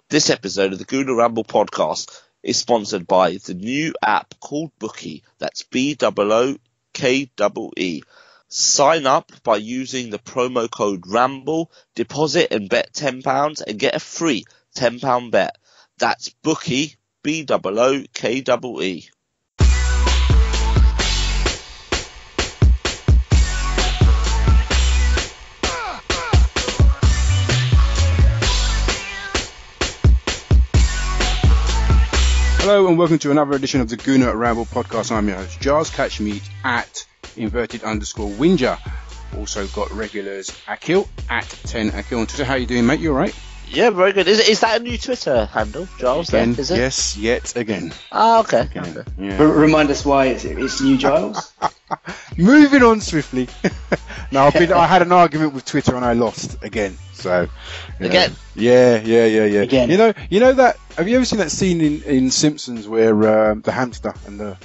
This episode of the Gooner Ramble podcast is sponsored by the new app called Bookie. That's BOOKEE. Sign up by using the promo code RAMBLE, deposit and bet £10 and get a free £10 bet. That's Bookie, BOOKEE. Hello and welcome to another edition of the Gooner Ramble podcast. I'm your host Giles. Catch me at _Winger. Also got regulars Akil at 10 Akil on Twitter. How you doing, mate? You alright? Yeah, very good. Is that a new Twitter handle, Giles? Again, is it? Yes, yet again. Oh, okay. Again. Okay. Yeah. Remind us why it's new, Giles. Moving on swiftly. No, I had an argument with Twitter and I lost again. So Again? Yeah. Again. You know that? Have you ever seen that scene in Simpsons where the hamster and the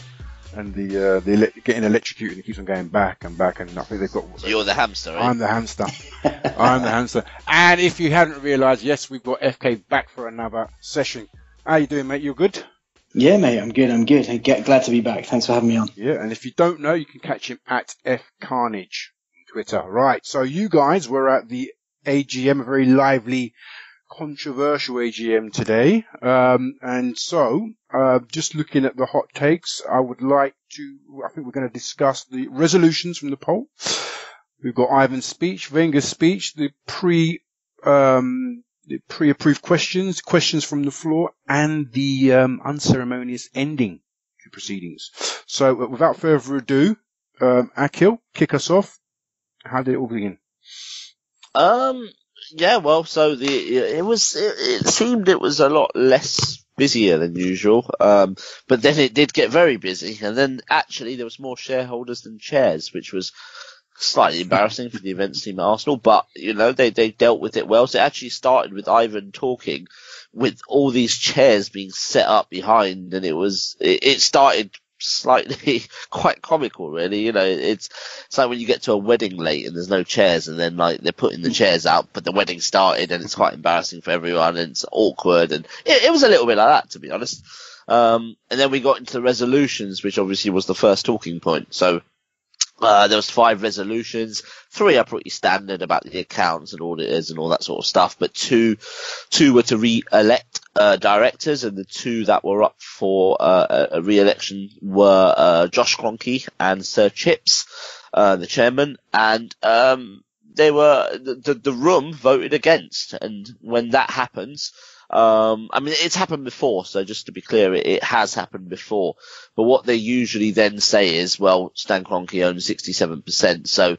getting electrocuted and it keeps on going back and back, and I think they've got. You're the hamster, right? I'm the hamster. I'm the hamster. And if you hadn't realised, yes, we've got FK back for another session. How you doing, mate? You good? Yeah, mate, I'm good. Glad to be back. Thanks for having me on. Yeah, and if you don't know, you can catch him at FCarnage on Twitter. Right, so you guys were at the AGM, a very lively, controversial AGM today. And so, just looking at the hot takes, I think we're going to discuss the resolutions from the poll. We've got Ivan's speech, Wenger's speech, the pre-approved questions from the floor, and the unceremonious ending to proceedings. So, without further ado, Akil, kick us off. How did it all begin? Yeah, well, so it seemed it was a lot less busier than usual, but then it did get very busy, and then actually there was more shareholders than chairs, which was slightly embarrassing for the events team at Arsenal, but, they dealt with it well. So it actually started with Ivan talking with all these chairs being set up behind, and it started slightly quite comical, really. It's like when you get to a wedding late and there's no chairs, and then they're putting the chairs out, but the wedding started and it's quite embarrassing for everyone and it's awkward, and it was a little bit like that, to be honest. And then we got into the resolutions, which obviously was the first talking point. So there was 5 resolutions. 3 are pretty standard about the accounts and auditors and all that sort of stuff, but two were to re-elect directors, and the 2 that were up for a re-election were Josh Kroenke and Sir Chips, the chairman, and they were the room voted against. And when that happens, it's happened before, so just to be clear, it has happened before. But what they usually then say is, well, Stan Kroenke owns 67%, so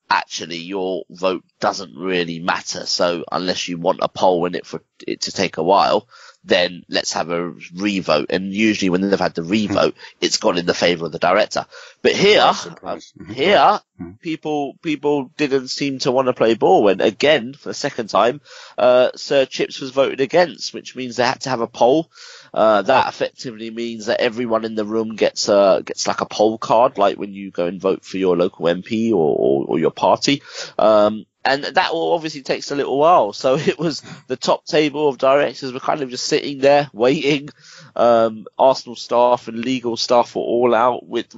actually your vote doesn't really matter. So unless you want a poll in it for it to take a while, then let's have a revote. And usually when they've had the revote, it's gone in the favour of the director. But here, people didn't seem to want to play ball. And again, for the second time, Sir Chips was voted against, which means they had to have a poll. That effectively means that everyone in the room gets like a poll card, like when you go and vote for your local MP or your party. And that all obviously takes a little while. So it was the top table of directors were kind of just sitting there waiting. Arsenal staff and legal staff were all out with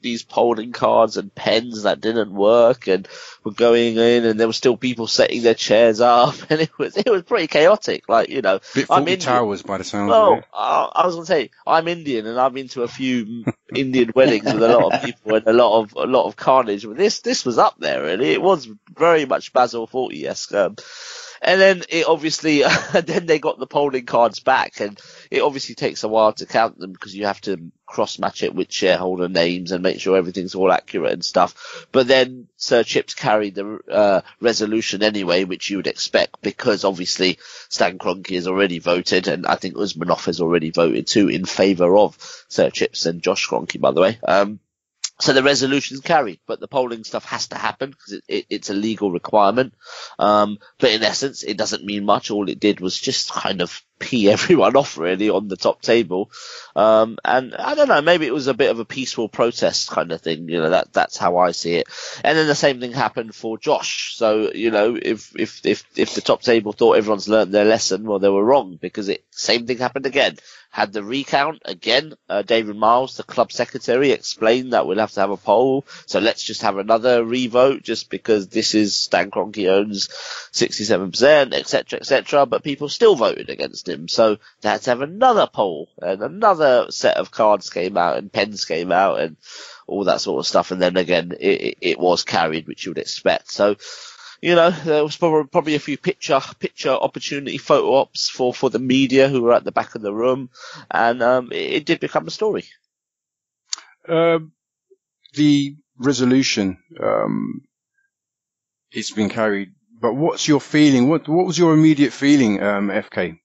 these polling cards and pens that didn't work, and were going in, and there were still people setting their chairs up, and it was pretty chaotic. Bit Fawlty Towers by the sound of it. I was going to say, I'm Indian, and I've been to a few Indian weddings with a lot of people and a lot of carnage. But this was up there, really. It was very much Basil Fawlty-esque. And then it obviously, then they got the polling cards back, and it obviously takes a while to count them because you have to cross-match it with shareholder names and make sure everything's all accurate and stuff. But then Sir Chips carried the resolution anyway, which you would expect, because obviously Stan Kroenke has already voted, and I think Usmanov has already voted too in favour of Sir Chips and Josh Kroenke, by the way. So the resolution's carried, but the polling stuff has to happen because it's a legal requirement. But in essence, it doesn't mean much. All it did was just kind of pee everyone off really on the top table. And I don't know, maybe it was a bit of a peaceful protest kind of thing. That's how I see it. And then the same thing happened for Josh. So, if the top table thought everyone's learned their lesson, well, they were wrong, because same thing happened again. Had the recount again. David Miles, the club secretary, explained that we'll have to have a poll. So let's just have another revote, just because this is Stan Kroenke owns 67%, etc., etc. But people still voted against him. So they had to have another poll, and another set of cards came out and pens came out and all that sort of stuff. And then again, it was carried, which you would expect. So, there was probably a few picture opportunity photo ops for the media who were at the back of the room, and it did become a story. The resolution, it's been carried, but what's your feeling? What was your immediate feeling, FK,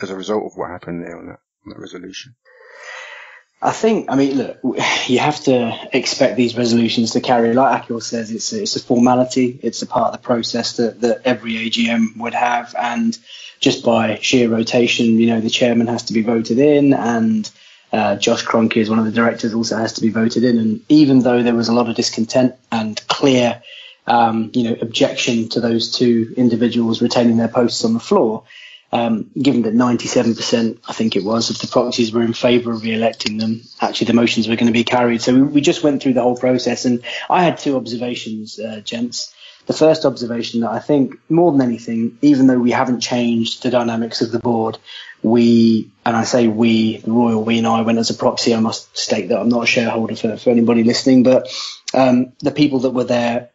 as a result of what happened there on that resolution? Look, you have to expect these resolutions to carry. Like Akhil says, it's a formality. It's a part of the process that every AGM would have. And just by sheer rotation, the chairman has to be voted in, and Josh Kroenke, as one of the directors, also has to be voted in. And even though there was a lot of discontent and clear, objection to those two individuals retaining their posts on the floor, given that 97%, I think it was, of the proxies were in favour of re-electing them, actually the motions were going to be carried. So we just went through the whole process, and I had two observations, gents. The first observation, that I think more than anything, even though we haven't changed the dynamics of the board, the royal we and I went as a proxy. I must state that I'm not a shareholder for anybody listening, but the people that were there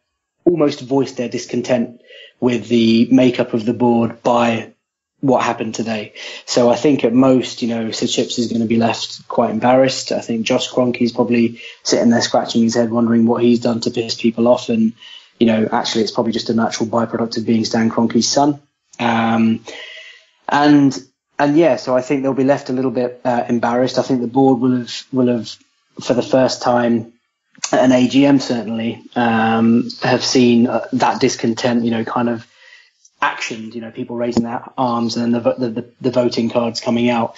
almost voiced their discontent with the makeup of the board by what happened today. So I think at most, Sir Chips is going to be left quite embarrassed. I think Josh Kroenke is probably sitting there scratching his head, wondering what he's done to piss people off. And, actually it's probably just a natural byproduct of being Stan Kroenke's son. So I think they'll be left a little bit embarrassed. I think the board will have for the first time at an AGM certainly, have seen that discontent, kind of actioned, people raising their arms, and then the voting cards coming out.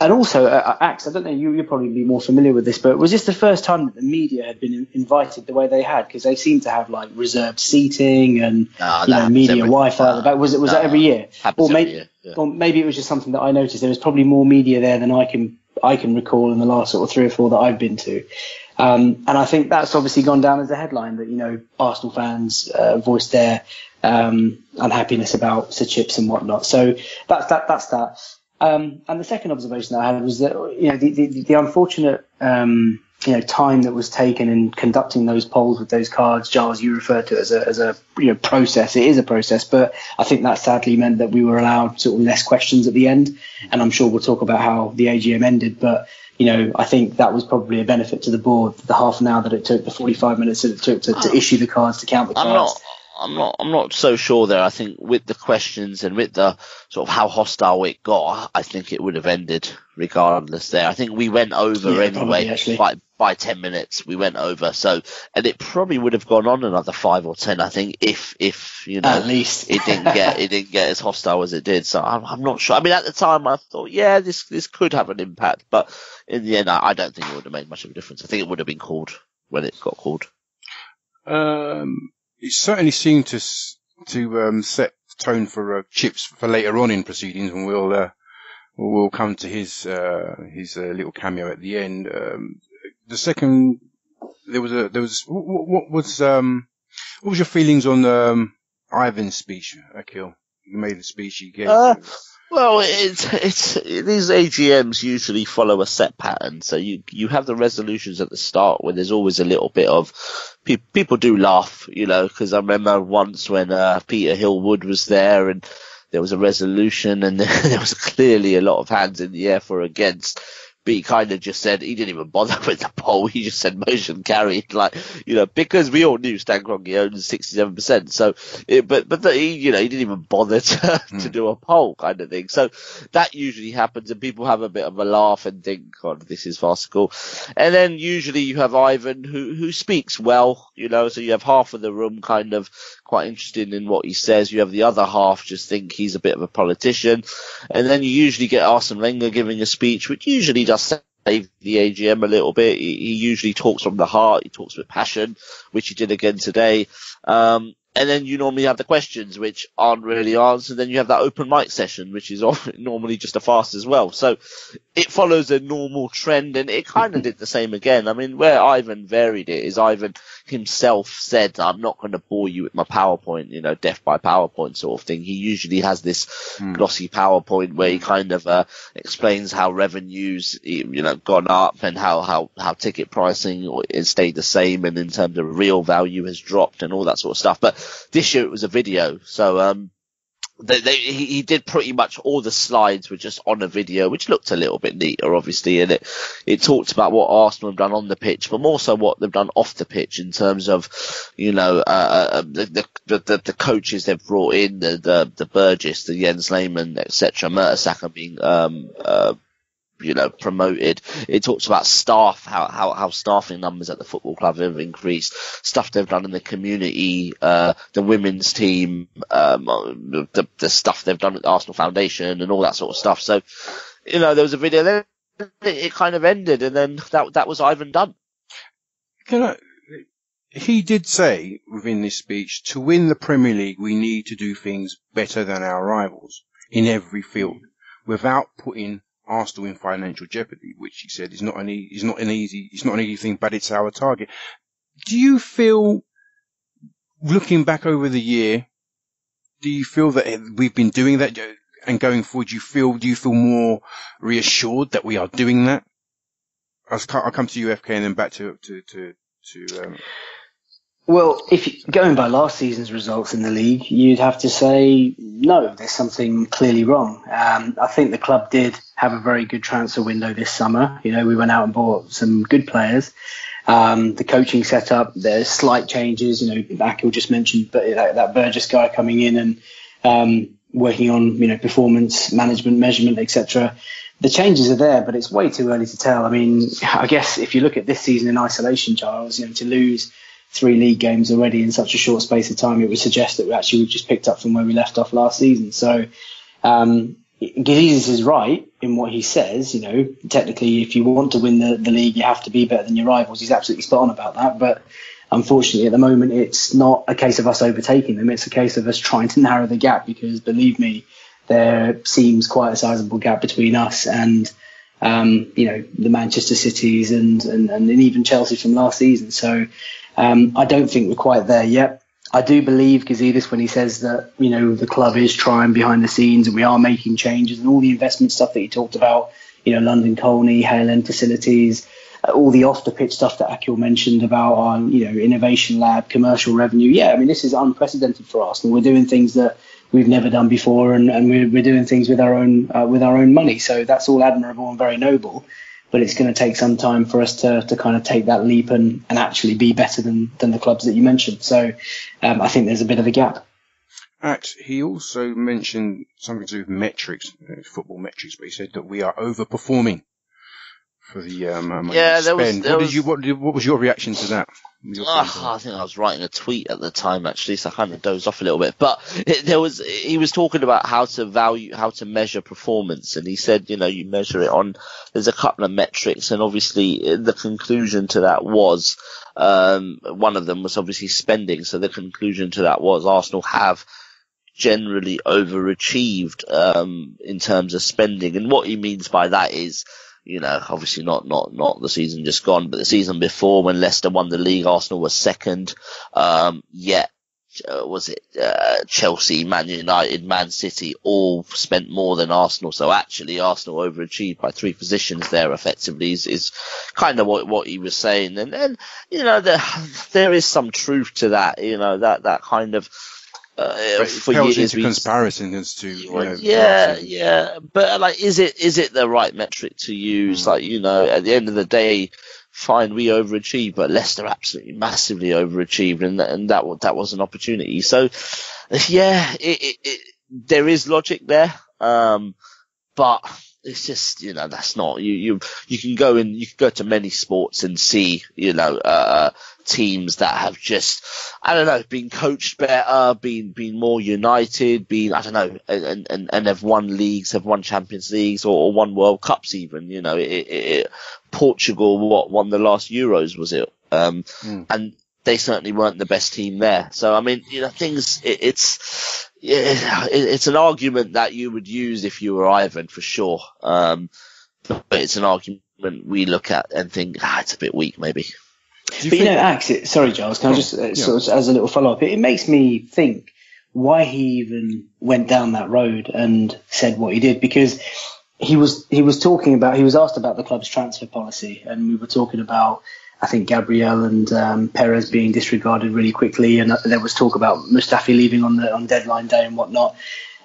And also, Axe, I don't know, you'll probably be more familiar with this, but was this the first time that the media had been invited the way they had? Because they seem to have like reserved seating and media Wi-Fi at the back. Was that every year? Or maybe it was just something that I noticed. There was probably more media there than I can recall in the last sort of 3 or 4 that I've been to. And I think that's obviously gone down as a headline that, Arsenal fans voiced their unhappiness about Sir Chips and whatnot. So that's that. And the second observation that I had was that, the unfortunate, time that was taken in conducting those polls with those cards. Giles, you referred to it as a process. It is a process, but I think that sadly meant that we were allowed sort of less questions at the end. And I'm sure we'll talk about how the AGM ended, but I think that was probably a benefit to the board, the half an hour that it took, the 45 minutes that it took to issue the cards, to count the cards. I'm not so sure there. I think with the questions and with the sort of how hostile it got, I think it would have ended regardless there. I think we went over anyway by 10 minutes. We went over. So, and it probably would have gone on another 5 or 10, I think, if at least it didn't get as hostile as it did. So I'm not sure. I mean, at the time I thought, this could have an impact, but in the end, I don't think it would have made much of a difference. I think it would have been called when it got called. It certainly seemed to set the tone for Chips for later on in proceedings, and we'll come to his little cameo at the end. The second, what was your feelings on Ivan's speech, Akhil? You made the speech he gave. Well, it's these AGMs usually follow a set pattern. So you have the resolutions at the start where there's always a little bit of people do laugh, because I remember once when Peter Hillwood was there and there was a resolution and there was clearly a lot of hands in the air for against. But he kind of just said, he didn't even bother with the poll. He just said motion carried, because we all knew Stan Kroenke owns 67%. So, he didn't even bother to do a poll kind of thing. So that usually happens and people have a bit of a laugh and think, God, this is farcical. And then usually you have Ivan who speaks well, so you have half of the room kind of quite interested in what he says. You have the other half just think he's a bit of a politician. And then you usually get Arsene Wenger giving a speech, which usually does save the AGM a little bit. He usually talks from the heart. He talks with passion, which he did again today. And then you normally have the questions, which aren't really answered. Then you have that open mic session, which is normally just a farce as well. So it follows a normal trend, and it kind of did the same again. I mean, where Ivan varied it is Ivan himself said, I'm not going to bore you with my PowerPoint, death by PowerPoint sort of thing. He usually has this glossy PowerPoint where he kind of explains how revenues, gone up and how ticket pricing has stayed the same, and in terms of real value has dropped and all that sort of stuff. But this year it was a video, so he did pretty much all the slides were just on a video, which looked a little bit neater, obviously, and it talked about what Arsenal have done on the pitch, but more so what they've done off the pitch in terms of, the coaches they've brought in, the Burgess, the Jens Lehmann, etc., Mertesacker being promoted. It talks about staff, how staffing numbers at the football club have increased, stuff they've done in the community, the women's team, the stuff they've done at the Arsenal Foundation and all that sort of stuff. So, there was a video, then it kind of ended, and then that was Ivan done. He did say within this speech, to win the Premier League, we need to do things better than our rivals in every field without putting Arsenal in financial jeopardy, which he said is not an easy thing, but it's our target. Do you feel, looking back over the year, do you feel that we've been doing that, and going forward, do you feel more reassured that we are doing that? I'll come to UFK and then back to Well, going by last season's results in the league, you'd have to say, no, there's something clearly wrong. I think the club did have a very good transfer window this summer. We went out and bought some good players. The coaching setup, there's slight changes. Akil just mentioned, but that Burgess guy coming in and working on, performance management, measurement, etc. The changes are there, but it's way too early to tell. I mean, I guess if you look at this season in isolation, Charles, to lose 3 league games already in such a short space of time, it would suggest that we've just picked up from where we left off last season. So, Gazidis is right in what he says. Technically, if you want to win the league, you have to be better than your rivals. He's absolutely spot on about that. But unfortunately, at the moment, it's not a case of us overtaking them. It's a case of us trying to narrow the gap, because believe me, there seems quite a sizable gap between us and the Manchester Cities and even Chelsea from last season. So I don't think we're quite there yet. I do believe Gazidis when he says that, the club is trying behind the scenes and we are making changes, and all the investment stuff that he talked about, London Colney, Hale End facilities, all the off the pitch stuff that Akil mentioned about our, innovation lab, commercial revenue. Yeah, I mean, this is unprecedented for us, and we're doing things that we've never done before, and we're doing things with our own money. So that's all admirable and very noble. But it's going to take some time for us to kind of take that leap and actually be better than the clubs that you mentioned. So I think there's a bit of a gap. He also mentioned something to do with metrics, football metrics, but he said that we are overperforming for the amount spend. What was your reaction to that? I think I was writing a tweet at the time, actually, so I kind of dozed off a little bit. But he was talking about how to measure performance, and he said, you measure it on, there's a couple of metrics, and obviously the conclusion to that was, one of them was obviously spending. So the conclusion to that was Arsenal have generally overachieved, in terms of spending. And what he means by that is, obviously not the season just gone, but the season before when Leicester won the league, Arsenal was second. Chelsea, Man United, Man City all spent more than Arsenal. So actually Arsenal overachieved by 3 positions there effectively is kind of what he was saying. And then, there is some truth to that, that kind of, for years into comparison as to but is it the right metric to use? At the end of the day, fine, we overachieved, but Leicester absolutely massively overachieved, and that was an opportunity. So there is logic there, but it's just, that's not, you can go to many sports and see, teams that have just, I don't know, been coached better, been more united, I don't know, and have won leagues, have won Champions Leagues or won World Cups even, Portugal, won the last Euros, was it? And they certainly weren't the best team there. So, I mean, it's an argument that you would use if you were Ivan for sure. But it's an argument we look at and think, it's a bit weak maybe. But Axe, sorry, Giles, can I just sort of as a little follow-up, it makes me think why he even went down that road and said what he did, because he was asked about the club's transfer policy, and we were talking about, I think, Gabriel and Perez being disregarded really quickly, and there was talk about Mustafi leaving on deadline day and whatnot.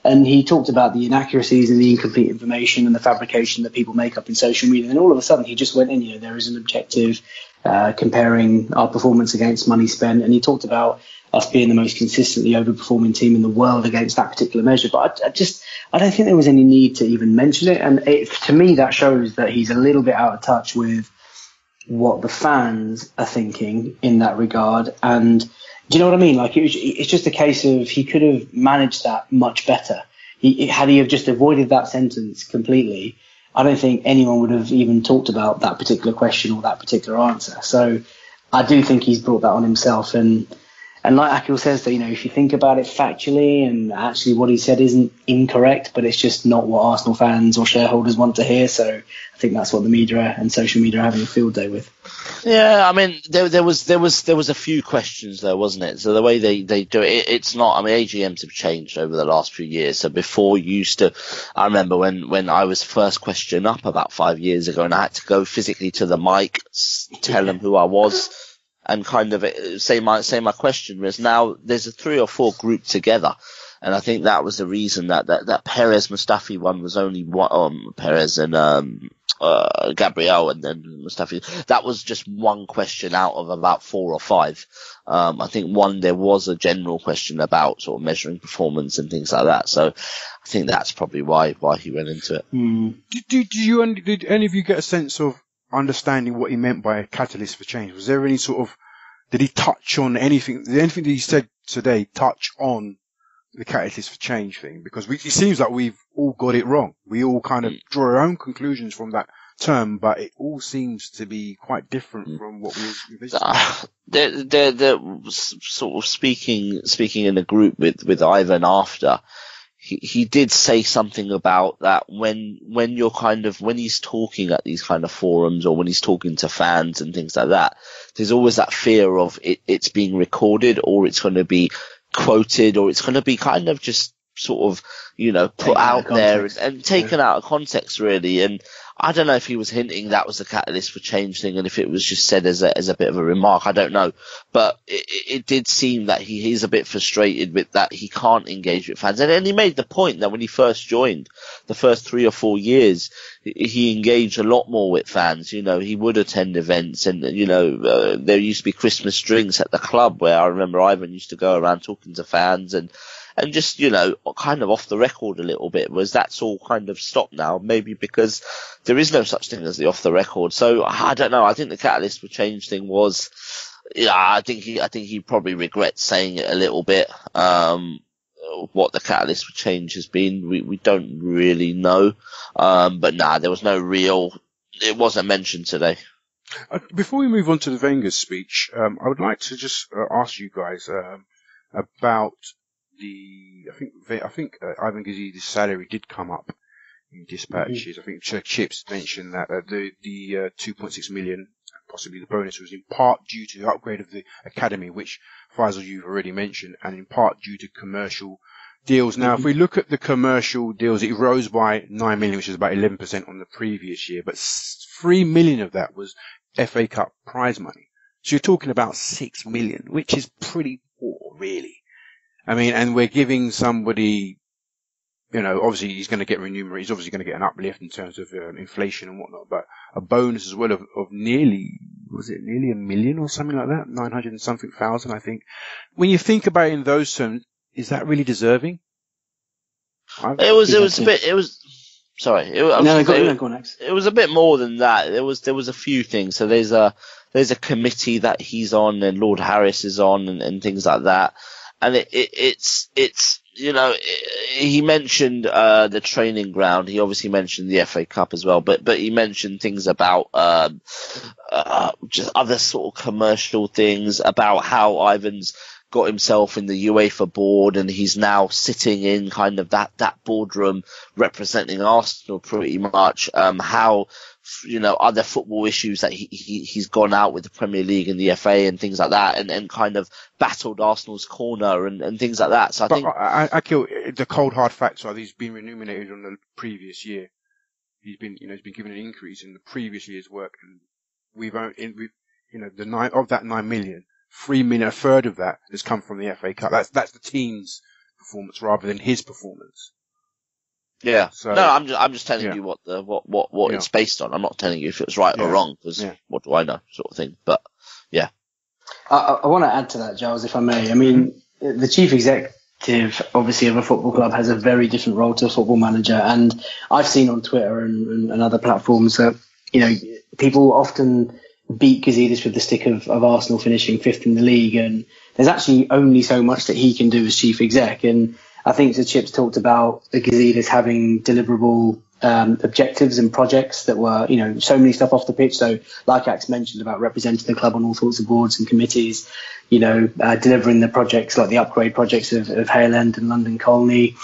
And he talked about the inaccuracies and the incomplete information and the fabrication that people make up in social media. And all of a sudden, he just went in, there is an objective comparing our performance against money spent. And he talked about us being the most consistently overperforming team in the world against that particular measure. But I don't think there was any need to even mention it. And to me, that shows that he's a little bit out of touch with what the fans are thinking in that regard. And do you know what I mean? Like, it's just a case of he could have managed that much better. Had he have just avoided that sentence completely, I don't think anyone would have even talked about that particular question or that particular answer. So I do think he's brought that on himself. And like Akil says, that, if you think about it factually, and actually what he said isn't incorrect, but it's just not what Arsenal fans or shareholders want to hear. So I think that's what the media and social media are having a field day with. Yeah, I mean, there was a few questions there, wasn't it? So the way they do it, it's not, I mean, AGMs have changed over the last few years. So before I remember when I was first questioned up about 5 years ago, and I had to go physically to the mic, tell them who I was, and kind of say my question. Whereas now there's a 3 or 4 grouped together. And I think that was the reason that Perez Mustafi one was only one, Perez and Gabriel and then Mustafi. That was just one question out of about 4 or 5. I think there was a general question about sort of measuring performance and things like that. So I think that's probably why he went into it. Did any of you get a sense of understanding what he meant by a catalyst for change? Was there any sort of, did he touch on anything? Did anything that he said today touch on the catalyst for change thing? Because it seems like we've all got it wrong. We all kind of draw our own conclusions from that term, but it all seems to be quite different from what we envisioned. They're sort of speaking in a group with Ivan after. He did say something about that when he's talking at these kind of forums or when he's talking to fans and things like that, there's always that fear of it's being recorded or it's going to be quoted or it's going to be kind of just sort of, put out there and taken out of context really. And I don't know if he was hinting that was the catalyst for change thing and if it was just said as a bit of a remark. I don't know. But it did seem that he's a bit frustrated with that he can't engage with fans. And he made the point that when he first joined, the first 3 or 4 years, he engaged a lot more with fans. He would attend events and, there used to be Christmas drinks at the club where I remember Ivan used to go around talking to fans and just, kind of off the record a little bit, was that's all kind of stopped now, maybe because there is no such thing as the off the record. So I don't know. I think the catalyst for change thing was, I think he probably regrets saying it a little bit. What the catalyst for change has been, we don't really know. But there was it wasn't mentioned today. Before we move on to the Wenger's speech, I would like to just ask you guys about I think Ivan Gazidis' salary did come up in dispatches. I think Chips mentioned that the 2.6 million, possibly the bonus, was in part due to the upgrade of the academy, which Faisal you've already mentioned, and in part due to commercial deals. Now, if we look at the commercial deals, it rose by 9 million, which is about 11% on the previous year, but 3 million of that was FA Cup prize money. So you're talking about 6 million, which is pretty poor, really. I mean, and we're giving somebody, obviously he's going to get remunerated. He's obviously going to get an uplift in terms of inflation and whatnot, but a bonus as well of nearly $1 million or something like that? 900 and something thousand, I think. When you think about it in those terms, is that really deserving? It was sorry. Go on next. It was a bit more than that. There was a few things. So there's a committee that he's on, and Lord Harris is on, and things like that. And it's he mentioned the training ground. He obviously mentioned the FA Cup as well, but he mentioned things about just other sort of commercial things, about how Ivan's got himself in the UEFA board, and he's now sitting in kind of that boardroom representing Arsenal pretty much. How other football issues that he's gone out with the Premier League and the FA and things like that, and kind of battled Arsenal's corner and things like that. So I kill the cold hard facts are he's been remunerated on the previous year. He's been given an increase in the previous year's work, and that 9 million, 3 million, a third of that has come from the FA Cup. That's the team's performance rather than his performance. Yeah. So, no, I'm just telling you what it's based on. I'm not telling you if it was right or wrong, because what do I know, sort of thing. But yeah. I want to add to that, Giles, if I may. I mean, the chief executive, obviously, of a football club has a very different role to a football manager. And I've seen on Twitter and other platforms that, people often beat Gazidis with the stick of Arsenal finishing fifth in the league. And there's actually only so much that he can do as chief exec. And I think the Chips talked about the Gazidis having deliverable objectives and projects that were, so many stuff off the pitch. So, like Ax mentioned about representing the club on all sorts of boards and committees, delivering the projects like the upgrade projects of Hale End and London Colney.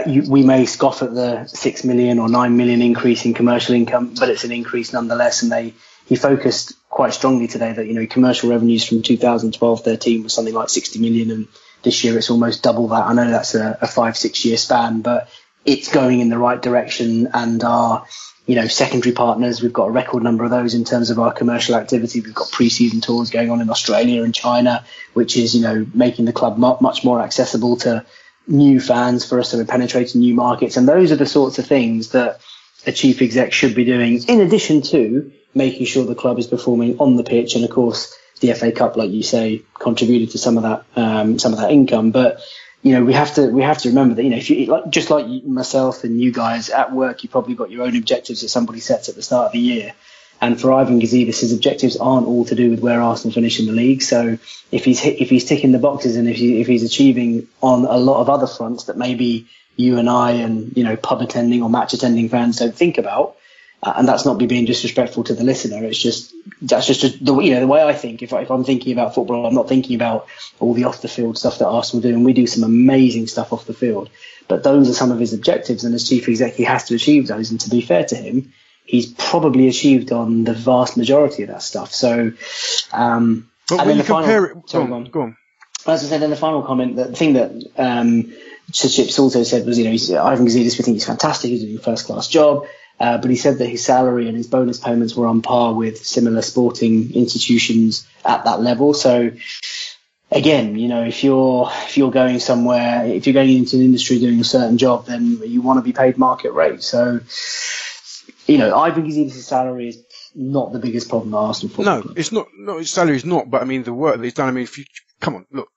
We may scoff at the 6 million or 9 million increase in commercial income, but it's an increase nonetheless. And he focused quite strongly today that, commercial revenues from 2012-13 was something like 60 million, and this year it's almost double that. I know that's a 5-6 year span, but it's going in the right direction. And our, secondary partners, we've got a record number of those in terms of our commercial activity. We've got pre-season tours going on in Australia and China, which is, making the club much more accessible to new fans for us. So we're penetrating new markets. And those are the sorts of things that a chief exec should be doing, in addition to making sure the club is performing on the pitch. And of course, the FA Cup, like you say, contributed to some of that income. But we have to remember that if you just like myself and you guys at work, you probably got your own objectives that somebody sets at the start of the year. And for Ivan Gazidis, his objectives aren't all to do with where Arsenal finish in the league. So if he's ticking the boxes and if he's achieving on a lot of other fronts that maybe you and I and pub attending or match attending fans don't think about. And that's not me being disrespectful to the listener. That's just the way I think. If I'm thinking about football, I'm not thinking about all the off the field stuff that Arsenal do, and we do some amazing stuff off the field. But those are some of his objectives, and as chief exec, he has to achieve those. And to be fair to him, he's probably achieved on the vast majority of that stuff. So, but when you compare it, go on. As I said in the final comment, the thing that Chips also said was, Ivan Gazidis, we think he's fantastic. He's doing a first class job. But he said that his salary and his bonus payments were on par with similar sporting institutions at that level. So again, if you're going somewhere, if you're going into an industry doing a certain job, then you want to be paid market rate. So, Ivan Gazidis' salary is not the biggest problem at Arsenal Football Club. It's not. No, his salary is not. But I mean, the work that he's done. I mean, come on, look.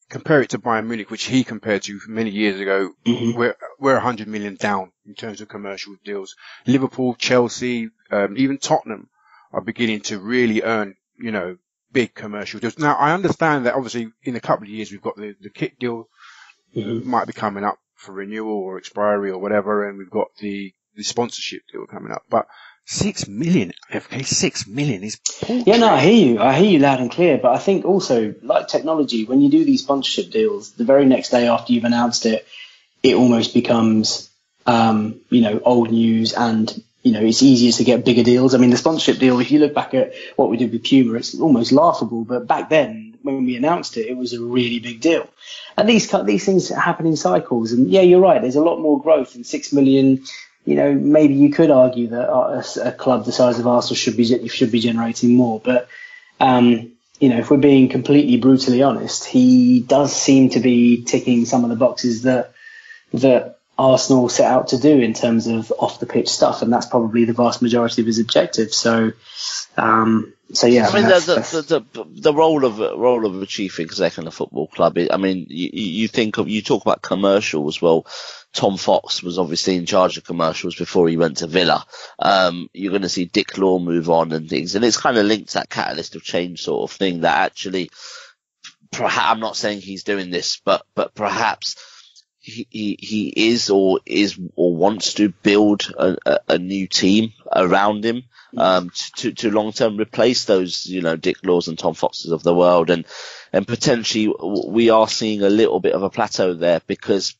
Compare it to Bayern Munich, which he compared to many years ago. Mm-hmm. We're 100 million down in terms of commercial deals. Liverpool, Chelsea, even Tottenham are beginning to really earn, big commercial deals. Now, I understand that obviously in a couple of years we've got the kit deal might be coming up for renewal or expiry or whatever, and we've got the sponsorship deal coming up. But 6 million, FK, 6 million is poor. Yeah, no, I hear you loud and clear. But I think also, like technology, when you do these sponsorship deals, the very next day after you've announced it, it almost becomes, old news, and, it's easier to get bigger deals. I mean, the sponsorship deal, if you look back at what we did with Puma, it's almost laughable. But back then, when we announced it, it was a really big deal. And these things happen in cycles. And yeah, you're right. There's a lot more growth in 6 million. Maybe you could argue that a club the size of Arsenal should be generating more. But, if we're being completely brutally honest, he does seem to be ticking some of the boxes that Arsenal set out to do in terms of off the pitch stuff. And that's probably the vast majority of his objectives. So yeah. I mean, the role of a chief exec in a football club. You talk about commercials. Well, Tom Fox was obviously in charge of commercials before he went to Villa. You're going to see Dick Law move on and things. And it's kind of linked to that catalyst of change sort of thing that actually, perhaps, I'm not saying he's doing this, but perhaps he is or wants to build a new team around him, to long term replace those, Dick Laws and Tom Foxes of the world. And potentially we are seeing a little bit of a plateau there because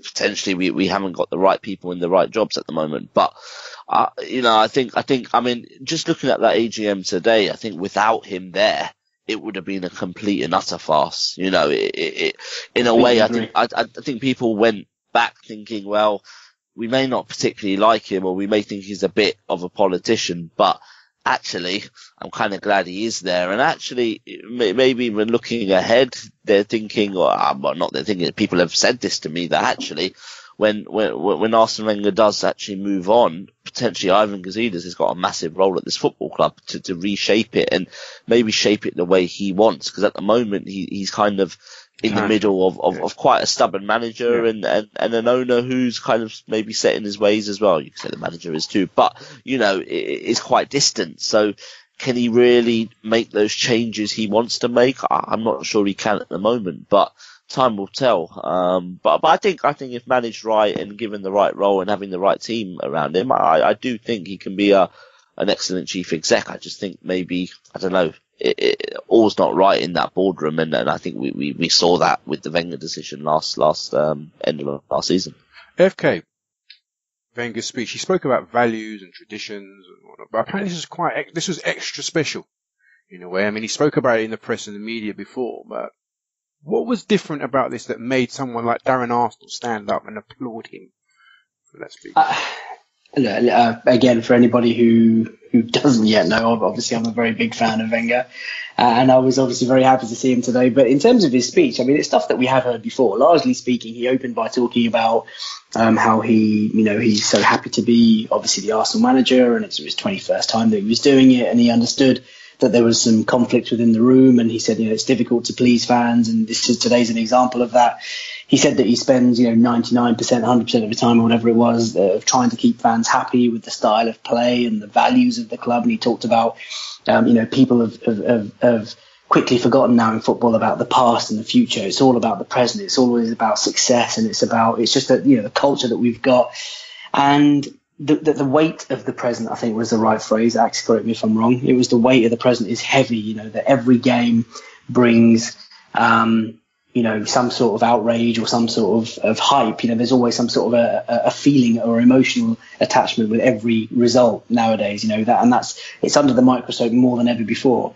potentially we haven't got the right people in the right jobs at the moment. But, I think, just looking at that AGM today, I think without him there, it would have been a complete and utter farce. In a way, I think people went back thinking, well, we may not particularly like him, or we may think he's a bit of a politician, but actually, I'm kind of glad he is there. And actually, maybe when looking ahead, they're thinking, people have said this to me, that actually, when Arsene Wenger does actually move on, potentially Ivan Gazidis has got a massive role at this football club to reshape it and maybe shape it the way he wants. Because at the moment, he's kind of in the middle of quite a stubborn manager and an owner who's kind of maybe set in his ways as well. You can say the manager is too, but is quite distant. So can he really make those changes he wants to make? I'm not sure he can at the moment, but time will tell. But I think if managed right and given the right role and having the right team around him, I do think he can be an excellent chief exec. I just think maybe, I don't know, all's not right in that boardroom, and I think we saw that with the Wenger decision last end of last season. FK, Wenger's speech, he spoke about values and traditions and whatnot, but apparently this was extra special in a way. I mean, he spoke about it in the press and the media before, but what was different about this that made someone like Darren Arsenal stand up and applaud him for that speech? Again, for anybody who doesn't yet know, obviously I'm a very big fan of Wenger, and I was obviously very happy to see him today. But in terms of his speech, I mean, it's stuff that we have heard before. Largely speaking, he opened by talking about how he's so happy to be obviously the Arsenal manager, and it's his 21st time that he was doing it, and he understood that there was some conflict within the room, and he said, it's difficult to please fans, and today's an example of that. He said that he spends, 99%, 100% of the time, or whatever it was, of trying to keep fans happy with the style of play and the values of the club. And he talked about, people have quickly forgotten now in football about the past and the future. It's all about the present. It's always about success, and it's just that, the culture that we've got. And the weight of the present, I think, was the right phrase. Alex, correct me if I'm wrong. It was the weight of the present is heavy, that every game brings, some sort of outrage or some sort of hype. There's always some sort of a feeling or emotional attachment with every result nowadays, it's under the microscope more than ever before.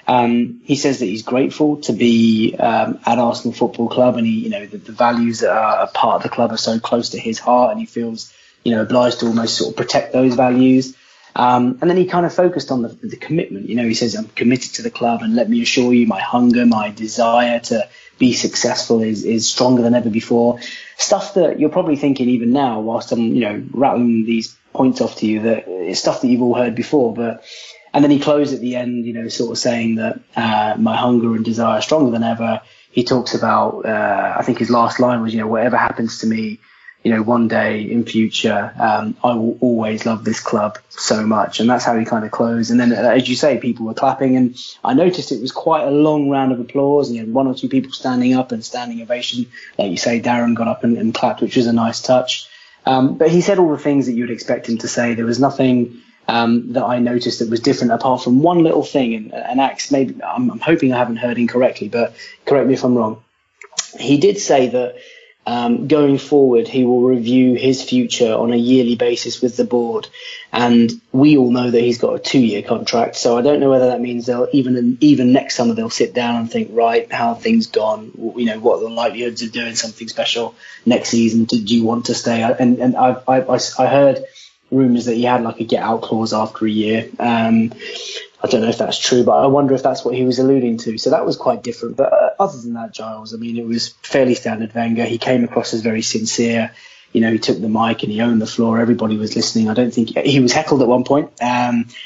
He says that he's grateful to be at Arsenal Football Club, and the values that are a part of the club are so close to his heart, and he feels obliged to almost sort of protect those values. And then he kind of focused on the commitment. He says, I'm committed to the club, and let me assure you, my hunger, my desire to be successful is stronger than ever before. Stuff that you're probably thinking even now, whilst I'm, rattling these points off to you, that it's stuff that you've all heard before. And then he closed at the end, sort of saying that my hunger and desire are stronger than ever. He talks about, I think his last line was, whatever happens to me, one day in future, I will always love this club so much. And that's how he kind of closed. And then, as you say, people were clapping. And I noticed it was quite a long round of applause. And you had one or two people standing up and standing ovation. Like you say, Darren got up and clapped, which was a nice touch. But he said all the things that you'd expect him to say. There was nothing that I noticed that was different apart from one little thing. And Axe, maybe I'm hoping I haven't heard incorrectly, but correct me if I'm wrong. He did say that going forward, he will review his future on a yearly basis with the board. And we all know that he's got a 2-year contract. So I don't know whether that means they'll even next summer they'll sit down and think, right, how have things gone? What are the likelihoods of doing something special next season? Do you want to stay? And I heard rumours that he had like a get out clause after a year. I don't know if that's true, but I wonder if that's what he was alluding to. So that was quite different. But other than that, Giles, I mean, it was fairly standard Wenger. He came across as very sincere. He took the mic and he owned the floor. Everybody was listening. I don't think he was heckled at one point.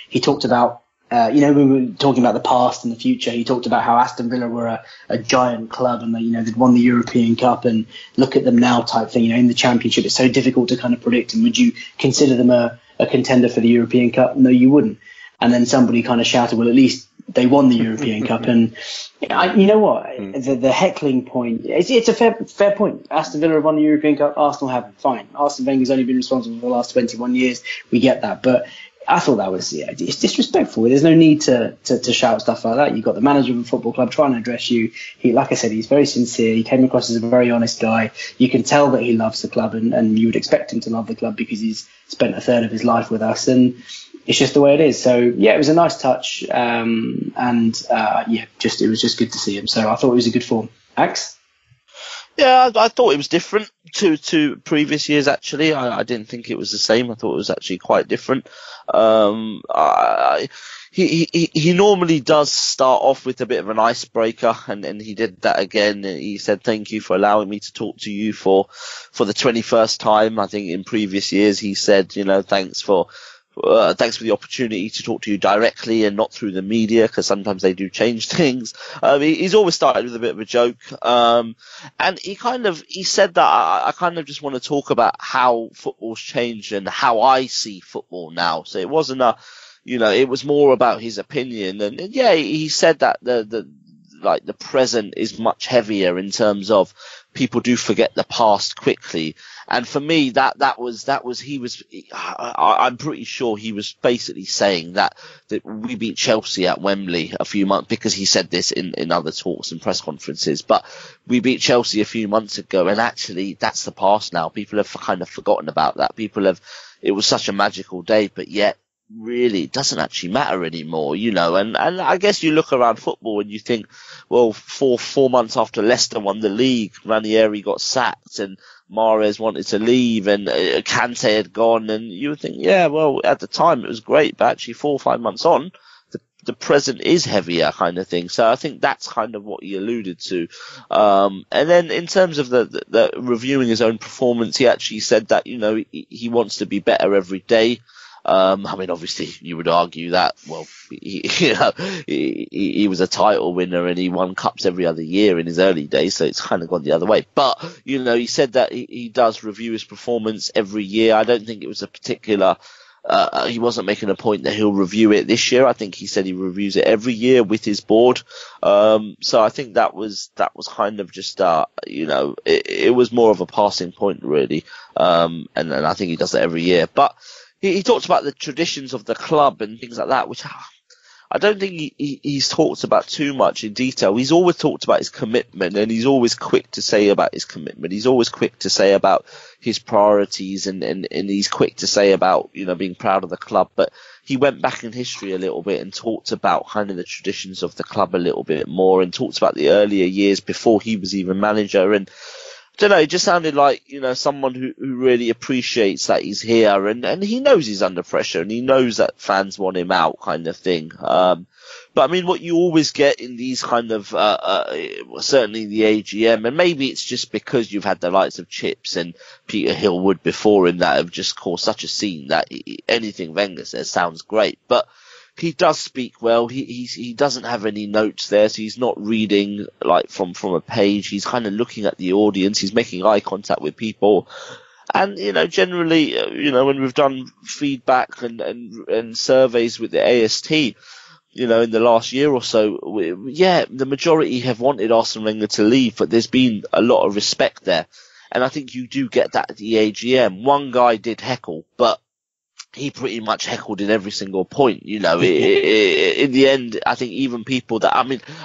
He talked about when we were talking about the past and the future, he talked about how Aston Villa were a giant club and they'd won the European Cup, and look at them now type thing. In the Championship, it's so difficult to kind of predict. And would you consider them a contender for the European Cup? No, you wouldn't. And then somebody kind of shouted, well, at least they won the European Cup. And you know what? The heckling point, it's a fair point. Aston Villa have won the European Cup. Arsenal haven't. Fine. Arsene Wenger's only been responsible for the last 21 years. We get that. But I thought that was, it's disrespectful. There's no need to shout stuff like that. You've got the manager of a football club trying to address you. He, like I said, he's very sincere. He came across as a very honest guy. You can tell that he loves the club, and you would expect him to love the club because he's spent a third of his life with us. And it's just the way it is. So, yeah, it was a nice touch. It was just good to see him. So I thought it was a good form. Axe? Yeah, I thought it was different to previous years, actually. I didn't think it was the same. I thought it was actually quite different. He normally does start off with a bit of an icebreaker, and he did that again. He said, thank you for allowing me to talk to you for the 21st time. I think in previous years he said, thanks for the opportunity to talk to you directly and not through the media, because sometimes they do change things. He's always started with a bit of a joke. And he said that I kind of just want to talk about how football's changed and how I see football now. So it wasn't it was more about his opinion. And yeah, he said that the present is much heavier in terms of people do forget the past quickly. And for me, I'm pretty sure he was basically saying that we beat Chelsea at Wembley a few months, because he said this in other talks and press conferences, but we beat Chelsea a few months ago, and actually that's the past now. People have kind of forgotten about that. It was such a magical day, but yet really it doesn't actually matter anymore, and I guess you look around football and you think, well, four months after Leicester won the league, Ranieri got sacked and Mahrez wanted to leave and Kante had gone, and you would think, yeah, well, at the time it was great, but actually 4 or 5 months on, the present is heavier kind of thing. So I think that's kind of what he alluded to. And then in terms of the reviewing his own performance, he actually said that, he wants to be better every day. Obviously you would argue that, well, he was a title winner and he won cups every other year in his early days, so it's kind of gone the other way. But, he said that he does review his performance every year. I don't think it was a particular, he wasn't making a point that he'll review it this year. I think he said he reviews it every year with his board. So I think that was kind of just, it was more of a passing point really. And I think he does that every year. But he talked about the traditions of the club and things like that, which I don't think he's talked about too much in detail. He's always talked about his commitment, and he's always quick to say about his commitment. He's always quick to say about his priorities, and he's quick to say about, being proud of the club. But he went back in history a little bit and talked about kind of the traditions of the club a little bit more, and talked about the earlier years before he was even manager. And I don't know, it just sounded like, someone who really appreciates that he's here, and he knows he's under pressure, and he knows that fans want him out kind of thing. But I mean, what you always get in these kind of, certainly the AGM, and maybe it's just because you've had the likes of Chips and Peter Hillwood before him that have just caused such a scene that anything Wenger says sounds great. But he does speak well. He doesn't have any notes there, so he's not reading like from a page. He's kind of looking at the audience. He's making eye contact with people. And, generally, when we've done feedback and surveys with the AST, in the last year or so, the majority have wanted Arsene Wenger to leave, but there's been a lot of respect there. And I think you do get that at the AGM. One guy did heckle, but he pretty much heckled in every single point, in the end. I think even people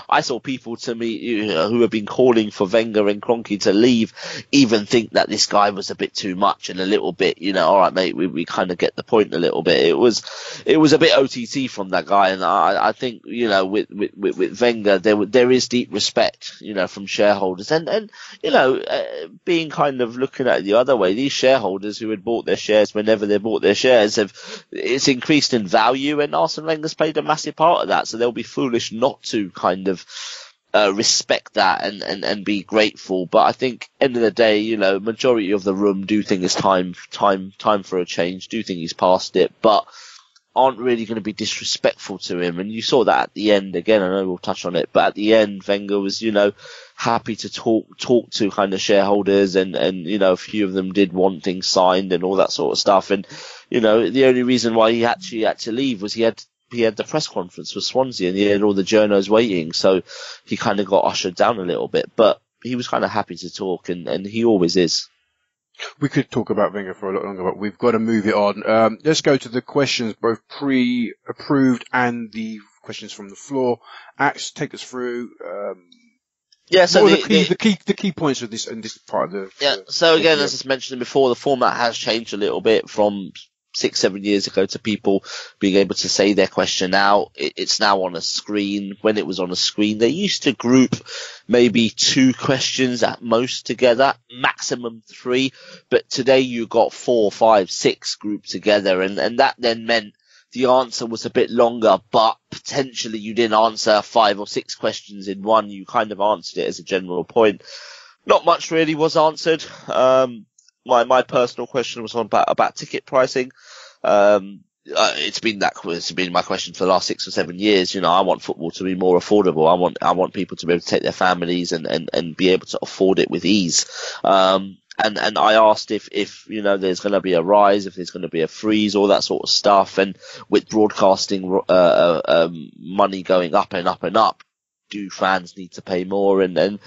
I saw people to me who have been calling for Wenger and Kroenke to leave even think that this guy was a bit too much and a little bit, all right, mate, we kind of get the point a little bit. It was a bit OTT from that guy. And I think, with Wenger, there is deep respect, from shareholders and being kind of looking at it the other way, these shareholders who had bought their shares whenever they bought their shares, it's increased in value, and Arsene Wenger's played a massive part of that. So they'll be foolish not to kind of respect that and be grateful. But I think end of the day, majority of the room do think it's time for a change. Do think he's past it. But aren't really going to be disrespectful to him. And you saw that at the end again. I know we'll touch on it, but at the end, Wenger was, happy to talk to kind of shareholders, and a few of them did want things signed and all that sort of stuff. And the only reason why he actually had to leave was he had the press conference with Swansea, and he had all the journos waiting, so he kind of got ushered down a little bit. But he was kind of happy to talk, and he always is. We could talk about Wenger for a lot longer, but we've got to move it on. Let's go to the questions, both pre-approved and the questions from the floor. Axe, take us through. So the key points of this and this part of the. So again, as I mentioned before, the format has changed a little bit from 6-7 years ago to people being able to say their question out. It's now on a screen. When it was on a screen, they used to group maybe 2 questions at most together, maximum 3. But today you got 4, 5, 6 grouped together, and that then meant the answer was a bit longer, but potentially you didn't answer 5 or 6 questions in one. You kind of answered it as a general point. Not much really was answered. My personal question was on about ticket pricing. It's been my question for the last 6 or 7 years. I want football to be more affordable. I want people to be able to take their families and be able to afford it with ease. And I asked if there's going to be a rise, if there's going to be a freeze, all that sort of stuff. And with broadcasting money going up and up and up, do fans need to pay more? And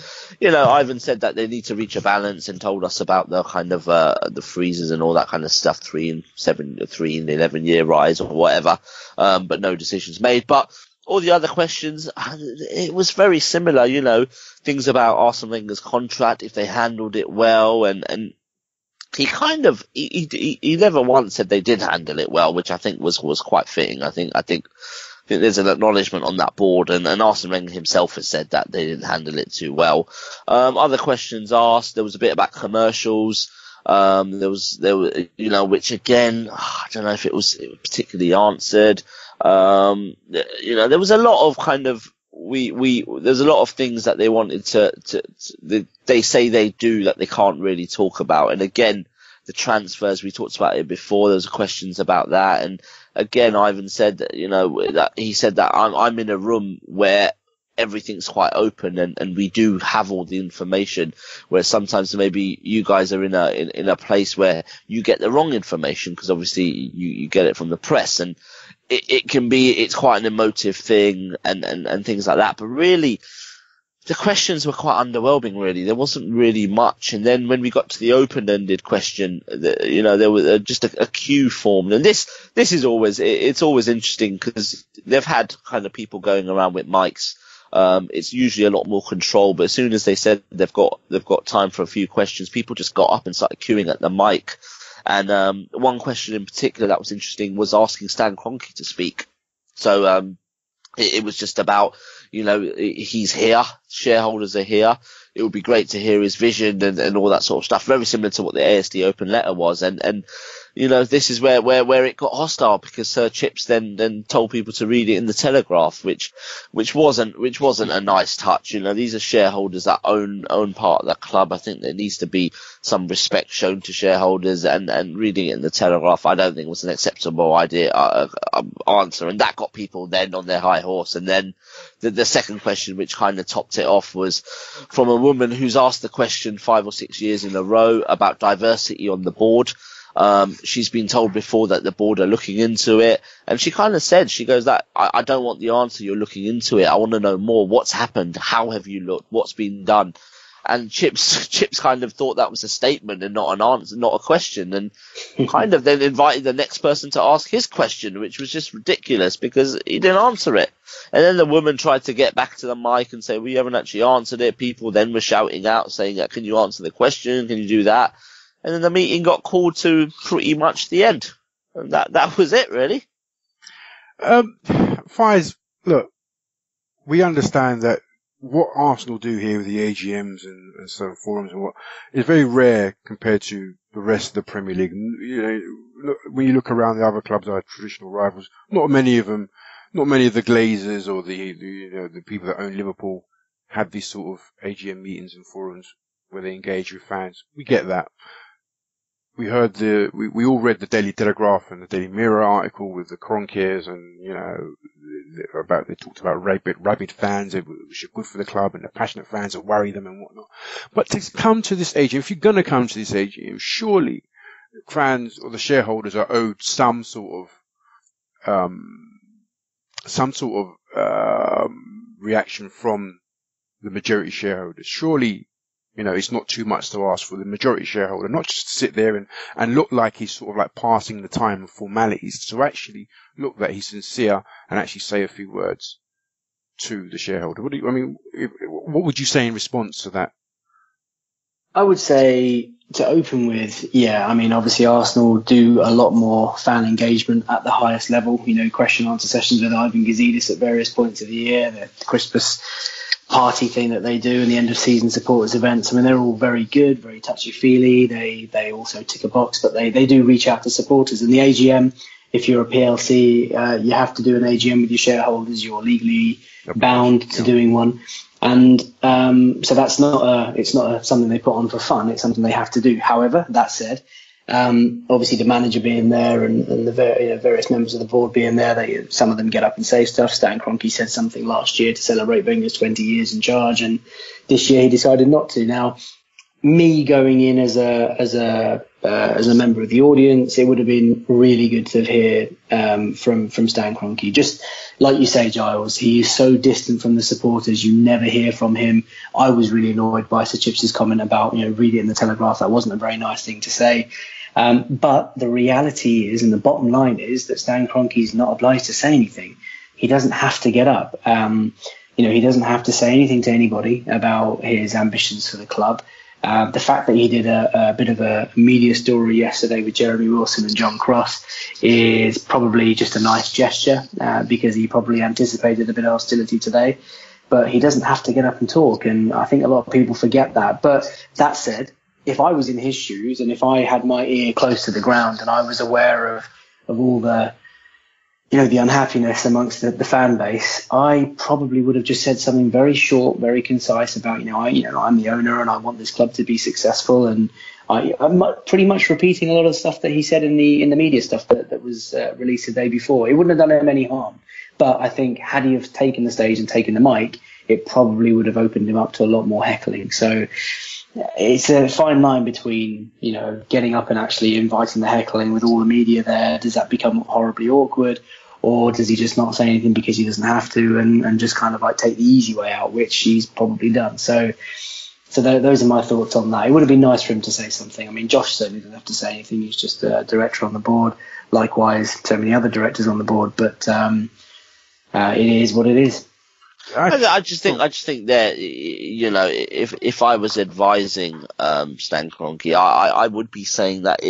Ivan said that they need to reach a balance, and told us about the kind of the freezes and all that kind of stuff, 3 and 11 year rise or whatever, but no decisions made. But all the other questions, it was very similar, things about Arsene Wenger's contract, if they handled it well, and he kind of he never once said they did handle it well, which I think was quite fitting. I think there's an acknowledgement on that board, and Arsene Wenger himself has said that they didn't handle it too well. Other questions asked, there was a bit about commercials. There were, which again, I don't know if it was particularly answered. There was a lot of kind of, there's a lot of things that they wanted they say they do that they can't really talk about. And again, the transfers, we talked about it before, there was questions about that. And again, Ivan said that, that he said that I'm in a room where everything's quite open, and we do have all the information, where sometimes maybe you guys are in a place where you get the wrong information, because obviously you get it from the press, and it's quite an emotive thing and things like that. But really, the questions were quite underwhelming, really. There wasn't really much. And then when we got to the open-ended question, there was just a queue formed. And this is always, it's always interesting, because they've had kind of people going around with mics. It's usually a lot more control, but as soon as they said they've got time for a few questions, people just got up and started queuing at the mic. And one question in particular that was interesting was asking Stan Kroenke to speak. So it was just about, he's here, shareholders are here. It would be great to hear his vision and all that sort of stuff. Very similar to what the ASD open letter was. And this is where it got hostile, because Sir Chips then told people to read it in the Telegraph, which wasn't a nice touch. These are shareholders that own part of the club. I think there needs to be some respect shown to shareholders, and reading it in the Telegraph, I don't think was an acceptable answer. And that got people then on their high horse. And then the second question, which kind of topped it off, was from a woman who's asked the question 5 or 6 years in a row about diversity on the board. She's been told before that the board are looking into it, and she kind of said, she goes, that I don't want the answer, you're looking into it. I want to know more. What's happened? How have you looked? What's been done? And Chips kind of thought that was a statement and not an answer, not a question, and kind of then invited the next person to ask his question, which was just ridiculous because he didn't answer it. And then the woman tried to get back to the mic and say, well, you haven't actually answered it. People then were shouting out saying, can you answer the question? Can you do that? And then the meeting got called to pretty much the end. And that was it, really. Faiz, look, we understand that what Arsenal do here with the AGMs and some forums and what is very rare compared to the rest of the Premier League. When you look around the other clubs, our traditional rivals, not many of the Glazers or the people that own Liverpool have these sort of AGM meetings and forums where they engage with fans. We get that. we heard we all read the Daily Telegraph and the Daily Mirror article with the Cronkies and, they talked about rabid fans, which are good for the club, and the passionate fans that worry them and whatnot. But to come to this AGM, if you're going to come to this AGM, surely fans or the shareholders are owed some sort of reaction from the majority shareholders. Surely, it's not too much to ask for the majority shareholder, not just to sit there and look like he's sort of like passing the time of formalities, to actually look that he's sincere and actually say a few words to the shareholder. What would you say in response to that? I would say, to open with, obviously Arsenal do a lot more fan engagement at the highest level. Question and answer sessions with Ivan Gazidis at various points of the year, the Christmas party thing that they do, and the end of season supporters events. They're all very good, very touchy-feely. They also tick a box, but they do reach out to supporters. And the AGM, if you're a PLC, you have to do an AGM with your shareholders. You're legally bound to doing one. And so that's it's not something they put on for fun. It's something they have to do. However, that said, obviously the manager being there and the various members of the board being there, some of them get up and say stuff. Stan Kroenke said something last year to celebrate Wenger's 20 years in charge, and this year he decided not to. Now, me going in as a member of the audience, it would have been really good to hear from Stan Kroenke. Just like you say, Giles, he is so distant from the supporters. You never hear from him. I was really annoyed by Sir Chips' comment about read it in the Telegraph. That wasn't a very nice thing to say. But the reality is, and the bottom line is, that Stan Kroenke is not obliged to say anything. He doesn't have to get up. He doesn't have to say anything to anybody about his ambitions for the club. The fact that he did a bit of a media story yesterday with Jeremy Wilson and John Cross is probably just a nice gesture, because he probably anticipated a bit of hostility today. But he doesn't have to get up and talk, and I think a lot of people forget that. But that said, if I was in his shoes and if I had my ear close to the ground and I was aware of all the the unhappiness amongst the fan base, I probably would have just said something very short, very concise about, I'm the owner and I want this club to be successful. And I'm pretty much repeating a lot of stuff that he said in the media stuff that was released the day before. It wouldn't have done him any harm. But I think had he have taken the stage and taken the mic, it probably would have opened him up to a lot more heckling. So it's a fine line between, getting up and actually inviting the heckling with all the media there. Does that become horribly awkward? Or does he just not say anything because he doesn't have to and just kind of like take the easy way out, which he's probably done. So those are my thoughts on that. It would have been nice for him to say something. Josh certainly didn't have to say anything. He's just a director on the board. Likewise, so many other directors on the board. But it is what it is. I just think that, if I was advising Stan Kroenke, I would be saying that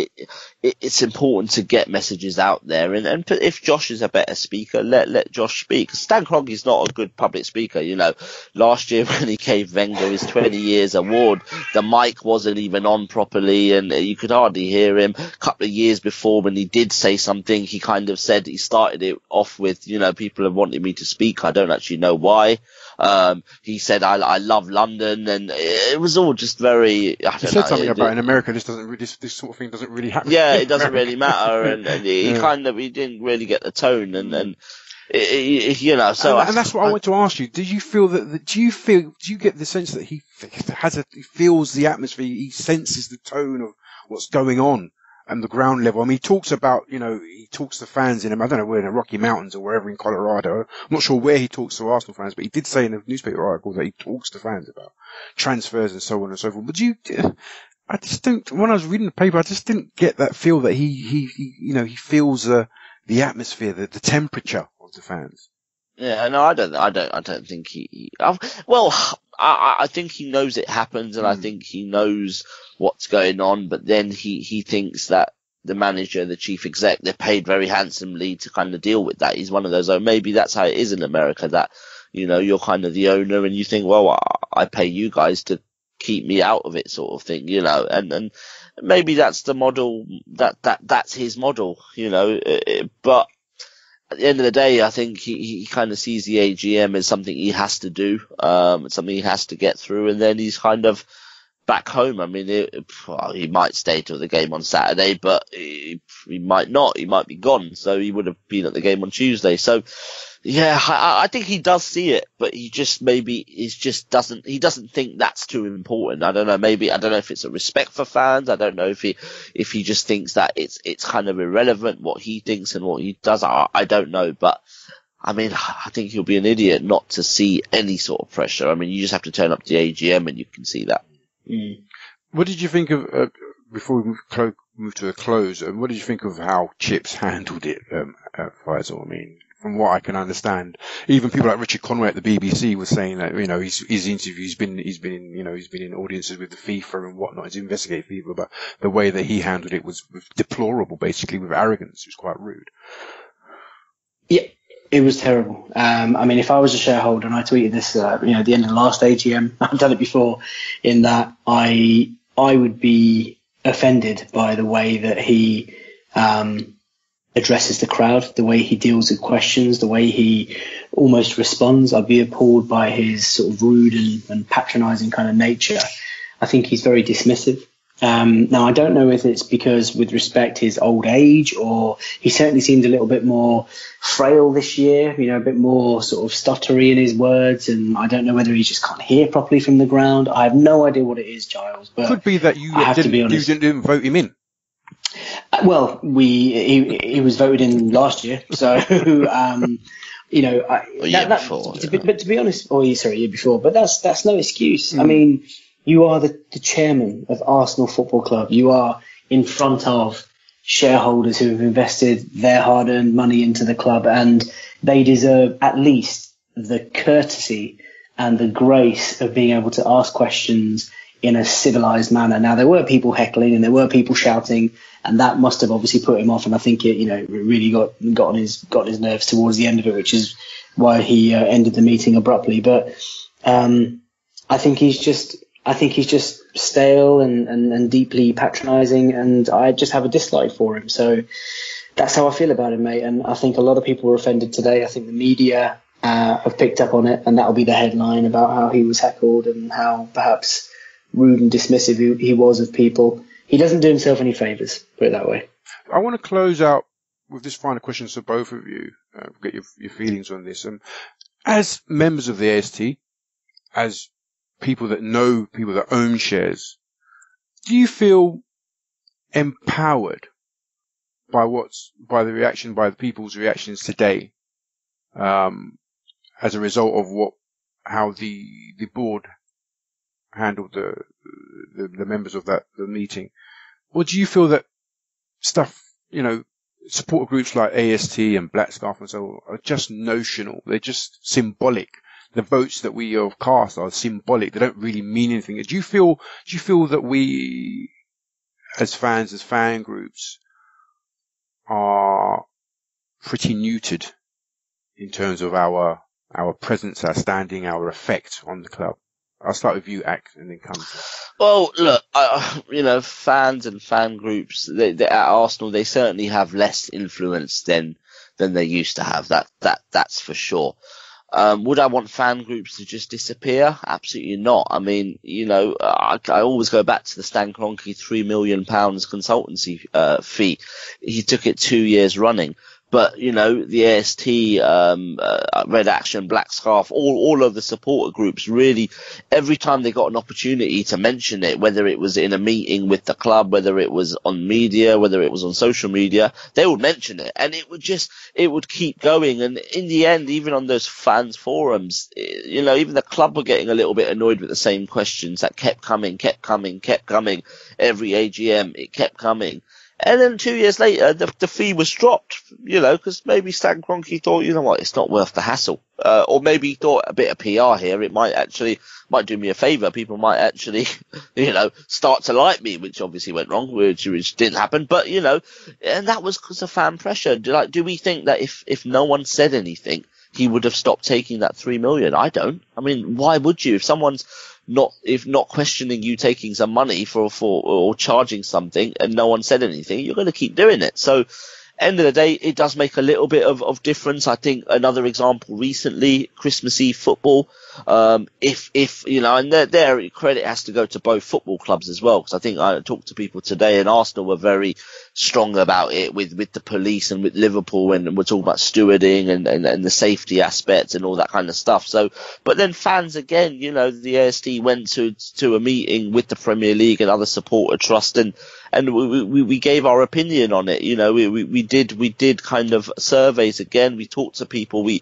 it's important to get messages out there, and if Josh is a better speaker, let Josh speak. Stan Kroenke is not a good public speaker. Last year when he gave Wenger his 20 years award, the mic wasn't even on properly, and you could hardly hear him. A couple of years before, when he did say something, he kind of said, he started it off with, people have wanted me to speak. I don't actually know why. He said, I love London, and it was all just very, I don't know. He said something about in America, this sort of thing doesn't really happen. Yeah, it doesn't really matter, and he didn't really get the tone, and so. And that's what I want to ask you. Do you feel do you get the sense that he feels the atmosphere, he senses the tone of what's going on and the ground level? He talks about, he talks to fans I don't know where, in the Rocky Mountains or wherever in Colorado. I'm not sure where he talks to Arsenal fans, but he did say in a newspaper article that he talks to fans about transfers and so on and so forth. But I just don't, when I was reading the paper, I just didn't get that feel that he feels the atmosphere, the temperature of the fans. Yeah, no, I don't think I think he knows it happens, and I think he knows what's going on, but then he thinks that the manager, the chief exec, they're paid very handsomely to kind of deal with that. He's one of those, maybe that's how it is in America, that, you're kind of the owner and you think, well, I pay you guys to keep me out of it, sort of thing, and maybe that's the model, that's his model, but at the end of the day, I think he kind of sees the AGM as something he has to do, something he has to get through, and then he's kind of back home, I mean, he might stay till the game on Saturday, but he might not. He might be gone, so he would have been at the game on Tuesday. So, yeah, I think he does see it, but he just doesn't think that's too important. I don't know. Maybe, I don't know if it's a respect for fans. I don't know if he just thinks that it's kind of irrelevant what he thinks and what he does. I don't know, but I mean, I think he'll be an idiot not to see any sort of pressure. I mean, you just have to turn up to the AGM and you can see that. Mm. What did you think of, before we move to a close, what did you think of how Chips handled it, Faisal? I mean, from what I can understand, even people like Richard Conway at the BBC was saying that, you know, his interview, he's been in audiences with the FIFA and whatnot, he's investigated FIFA, but the way that he handled it was deplorable, basically, with arrogance. It was quite rude. Yeah. It was terrible. I mean, if I was a shareholder, and I tweeted this, at the end of the last AGM, I've done it before, in that I would be offended by the way that he addresses the crowd, the way he deals with questions, the way he almost responds. I'd be appalled by his sort of rude and patronising kind of nature. I think he's very dismissive. Now, I don't know if it's because, with respect, his old age, or he certainly seemed a little bit more frail this year, a bit more sort of stuttery in his words, and I don't know whether he just can't hear properly from the ground. I have no idea what it is, Giles. But could be that you didn't vote him in. Well, he was voted in last year, so But to be honest, year before. But that's no excuse. I mean, you are the chairman of Arsenal Football Club. You are in front of shareholders who have invested their hard-earned money into the club, and they deserve at least the courtesy and the grace of being able to ask questions in a civilized manner. Now, there were people heckling and there were people shouting, and that must have obviously put him off. And I think it, really got on his nerves towards the end of it, which is why he ended the meeting abruptly. But I think he's just stale and deeply patronising, and I just have a dislike for him. So that's how I feel about him, mate. And I think a lot of people were offended today. I think the media have picked up on it, and that'll be the headline about how he was heckled and how perhaps rude and dismissive he was of people. He doesn't do himself any favours, put it that way. I want to close out with this final question to both of you, get your feelings on this. As members of the AST, as people that know people that own shares, do you feel empowered by the people's reactions today, as a result of how the board handled the members of the meeting? Or do you feel that stuff, supporter groups like AST and Black Scarf and so on are just notional? They're just symbolic. The votes that we have cast are symbolic. They don't really mean anything. Do you feel that we, as fans, as fan groups, are pretty neutered in terms of our presence, our standing, our effect on the club? I'll start with you, Ak, and then come to... Well, look, fans and fan groups, they at Arsenal, they certainly have less influence than they used to have. That's for sure. Would I want fan groups to just disappear? Absolutely not. I mean, I always go back to the Stan Kroenke £3 million consultancy fee. He took it 2 years running. But, the AST, Red Action, Black Scarf, all of the supporter groups, really, every time they got an opportunity to mention it, whether it was in a meeting with the club, whether it was on media, whether it was on social media, they would mention it. And it would keep going. And in the end, even on those fans forums, even the club were getting a little bit annoyed with the same questions that kept coming. Every AGM, it kept coming. And then 2 years later, the fee was dropped, because maybe Stan Kroenke thought, it's not worth the hassle. Or maybe he thought a bit of PR here, it might do me a favour. People might actually, start to like me, which obviously went wrong, which didn't happen. But, and that was because of fan pressure. Do we think that if no one said anything, he would have stopped taking that 3 million? I don't. I mean, why would you? If someone's not questioning you taking some money for or charging something and no one said anything, you're going to keep doing it. So end of the day, it does make a little bit of difference. I think another example recently, Christmas Eve football. If you know, and their credit has to go to both football clubs as well, because I think I talked to people today, and Arsenal were very strong about it with the police and with Liverpool, and we're talking about stewarding and the safety aspects and all that kind of stuff. So, but then fans again, you know, the AST went to a meeting with the Premier League and other supporter trust, and we gave our opinion on it. You know, we did kind of surveys again. We talked to people. We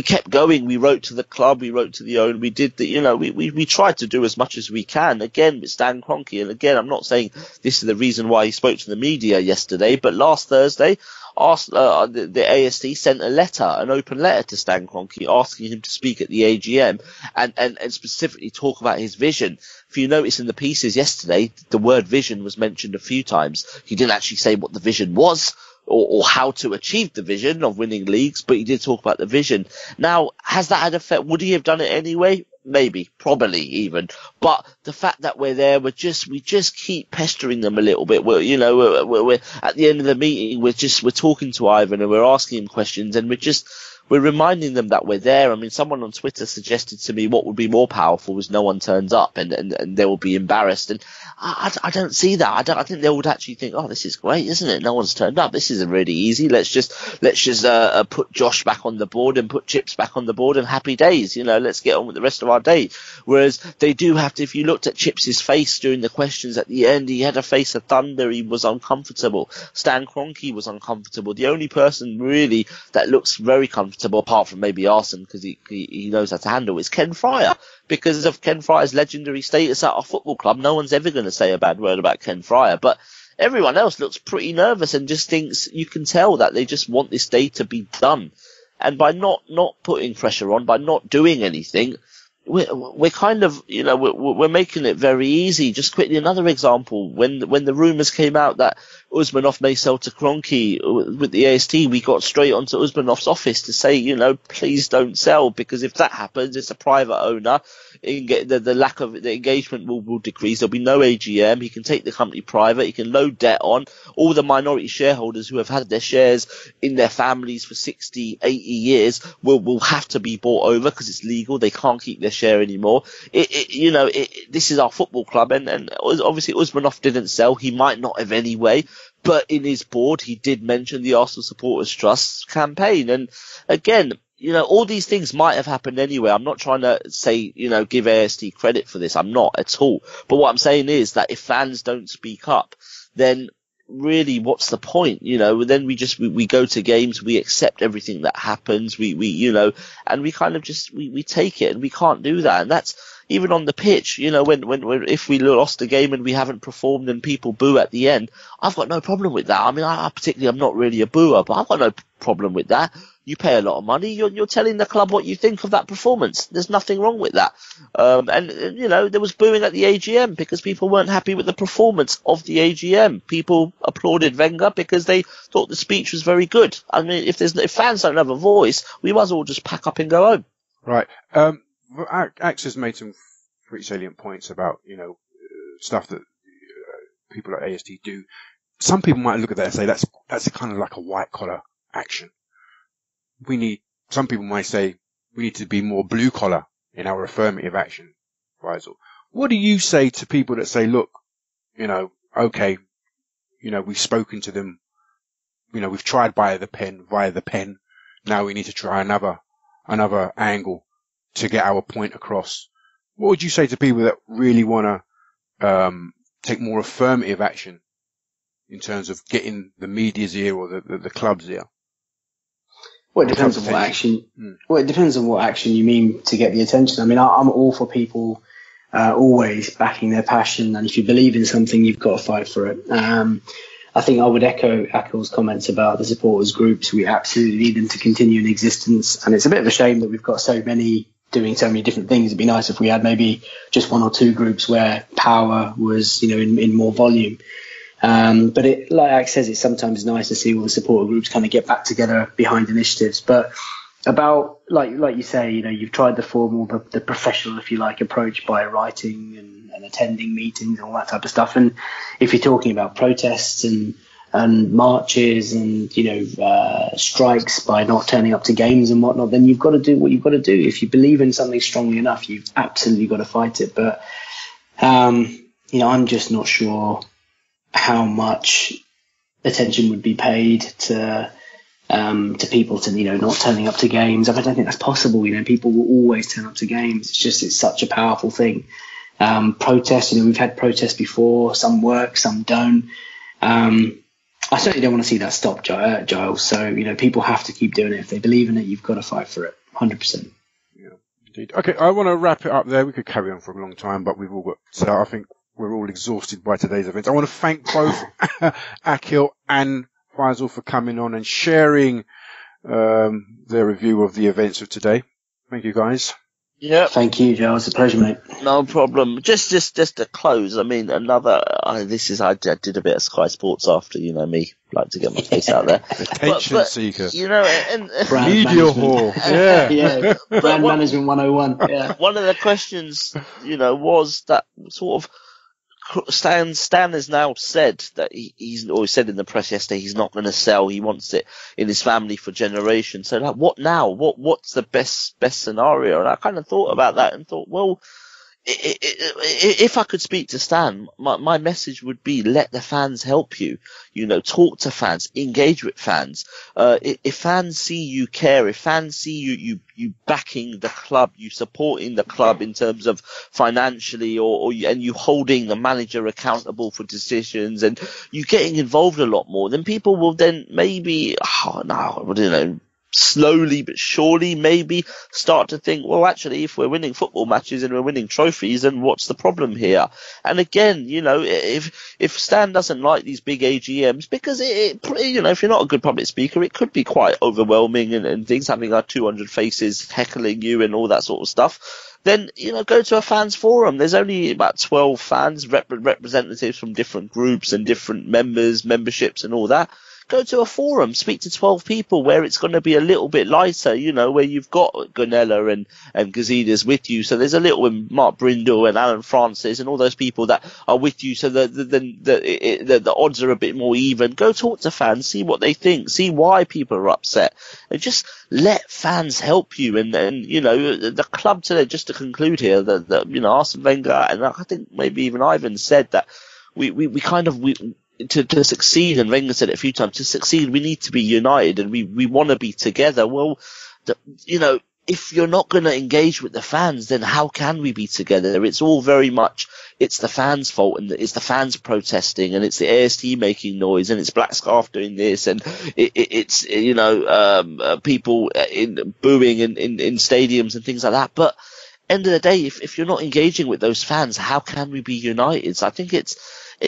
kept going. We wrote to the club. We wrote to the owner. We did the, you know, we tried to do as much as we can. Again, with Stan Kroenke. And again, I'm not saying this is the reason why he spoke to the media yesterday, but last Thursday, the AST sent a letter, an open letter to Stan Kroenke, asking him to speak at the AGM and specifically talk about his vision. If you notice in the pieces yesterday, the word vision was mentioned a few times. He didn't actually say what the vision was or how to achieve the vision of winning leagues, but he did talk about the vision. Now, has that had effect? Would he have done it anyway? Maybe, probably even. But the fact that we're there, we just keep pestering them a little bit. We're at the end of the meeting, we're talking to Ivan and we're asking him questions, and we're reminding them that we're there. I mean, someone on Twitter suggested to me what would be more powerful was no one turns up and they will be embarrassed. And I don't see that. I think they would actually think, oh, this is great, isn't it? No one's turned up. This is really easy. Let's just put Josh back on the board and put Chips back on the board and happy days. You know, let's get on with the rest of our day. Whereas they do have to, if you looked at Chips's face during the questions at the end, he had a face of thunder. He was uncomfortable. Stan Kroenke was uncomfortable. The only person really that looks very comfortable, apart from maybe Arsene, because he knows how to handle, is Ken Fryer. Because of Ken Fryer's legendary status at our football club, no one's ever going to say a bad word about Ken Fryer. But everyone else looks pretty nervous and just thinks, you can tell that they just want this day to be done. And by not putting pressure on, by not doing anything, we're kind of, you know, we're making it very easy. Just quickly, another example, when the rumours came out that Usmanov may sell to Kroenke with the AST, we got straight onto Usmanov's office to say, you know, please don't sell, because if that happens, it's a private owner. The lack of the engagement will decrease. There'll be no AGM. He can take the company private. He can load debt on. All the minority shareholders who have had their shares in their families for 60, 80 years will have to be bought over because it's legal. They can't keep their share anymore. This is our football club, and obviously Usmanov didn't sell. He might not have anyway. But in his board, he did mention the Arsenal Supporters Trust campaign. And again, you know, all these things might have happened anyway. I'm not trying to say, you know, give AST credit for this. I'm not at all. But what I'm saying is that if fans don't speak up, then really what's the point? You know, then we go to games, we accept everything that happens, we and we kind of just, we take it, and we can't do that. And that's even on the pitch, you know, when if we lost a game and we haven't performed and people boo at the end, I've got no problem with that. I mean, I'm not really a booer, but I've got no problem with that. You pay a lot of money, you're telling the club what you think of that performance. There's nothing wrong with that. And you know, there was booing at the AGM because people weren't happy with the performance of the AGM. People applauded Wenger because they thought the speech was very good. I mean, if fans don't have a voice, we must all just pack up and go home. Right. Axe has made some pretty salient points about, you know, stuff that people at AST do. Some people might look at that and say that's kind of like a white collar action. Some people might say we need to be more blue collar in our affirmative action, Faisal. What do you say to people that say, look, you know, okay, you know, we've spoken to them, you know, we've tried via the pen, now we need to try another angle to get our point across. What would you say to people that really want to take more affirmative action in terms of getting the media's ear or the club's ear? Well, it depends on what action. Well, it depends on what action you mean to get the attention. I mean, I'm all for people always backing their passion, and if you believe in something, you've got to fight for it. I think I would echo Akel's comments about the supporters groups. We absolutely need them to continue in existence, and it's a bit of a shame that we've got so many doing so many different things. It'd be nice if we had maybe just one or two groups where power was, you know, in more volume. But like Alex says, it's sometimes nice to see all the supporter groups kind of get back together behind initiatives. But about, like you say, you know, you've tried the formal, the professional, if you like, approach by writing and attending meetings and all that type of stuff. And if you're talking about protests and marches and strikes by not turning up to games and whatnot, then you've got to do what you've got to do. If you believe in something strongly enough, you've absolutely got to fight it. But I'm just not sure how much attention would be paid to people not turning up to games. I don't think that's possible. People will always turn up to games. It's such a powerful thing. Protests, we've had protests before. Some work, some don't. I certainly don't want to see that stop, Giles. So, people have to keep doing it. If they believe in it, you've got to fight for it, 100%. Yeah, indeed. Okay, I want to wrap it up there. We could carry on for a long time, but we've all got. So I think we're all exhausted by today's event. I want to thank both Akhil and Faisal for coming on and sharing their review of the events of today. Thank you, guys. Yeah. Thank you, Joe. It's a pleasure, mate. No problem. Just to close. I mean, I did a bit of Sky Sports after, me, like to get my face out there. Attention seeker. And media whore. Yeah. Yeah. Brand management 101. Yeah. One of the questions, was that sort of Stan has now said that he's always said in the press yesterday he's not going to sell. He wants it in his family for generations. So what now? What's the best scenario? And I kind of thought about that and thought, well, if I could speak to Stan, my message would be let the fans help you. Talk to fans, engage with fans. If fans see you care, if fans see you backing the club, you supporting the club in terms of financially, and you holding the manager accountable for decisions, and you getting involved a lot more, then people will then maybe, slowly but surely maybe start to think, well, actually, if we're winning football matches and we're winning trophies, then what's the problem here? And again, if Stan doesn't like these big AGMs, because if you're not a good public speaker, it could be quite overwhelming and things, having 200 faces heckling you and all that sort of stuff, then, go to a fans forum. There's only about 12 fans, representatives from different groups and different memberships and all that. Go to a forum, speak to 12 people where it's going to be a little bit lighter, where you've got Gunella and Gazidis with you. So there's a little Mark Brindle and Alan Francis and all those people that are with you. So the odds are a bit more even. Go talk to fans, see what they think, see why people are upset, and just let fans help you. And the club today, just to conclude here, that Arsene Wenger, and I think maybe even Ivan said that we to succeed, and Wenger said it a few times, to succeed we need to be united and we want to be together. Well, if you're not going to engage with the fans, then how can we be together? It's all very much, it's the fans' fault, and it's the fans protesting, and it's the AST making noise, and it's Black Scarf doing this, and it's people booing in stadiums and things like that. But end of the day, if you're not engaging with those fans, how can we be united? So I think it's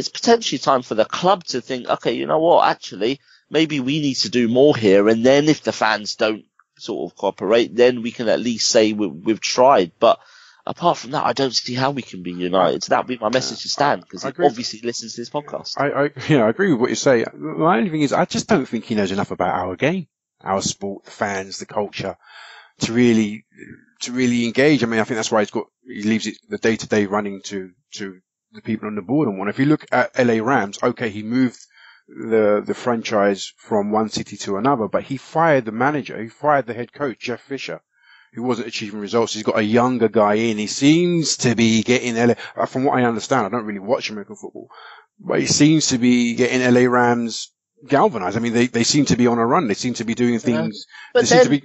potentially time for the club to think, okay, you know what, actually, maybe we need to do more here. And then if the fans don't sort of cooperate, then we can at least say we've tried. But apart from that, I don't see how we can be united. So that would be my message to Stan, because he obviously listens to this podcast. I agree with what you say. My only thing is, I just don't think he knows enough about our game, our sport, the fans, the culture, to really engage. I mean, I think that's why he leaves it the day-to-day running to the people on the board and one. If you look at LA Rams, okay, he moved the franchise from one city to another, but he fired the manager, he fired the head coach, Jeff Fisher, who wasn't achieving results. He's got a younger guy in. He seems to be getting from what I understand, I don't really watch American football, but he seems to be getting LA Rams galvanized. I mean, they seem to be on a run. They seem to be doing things. Maybe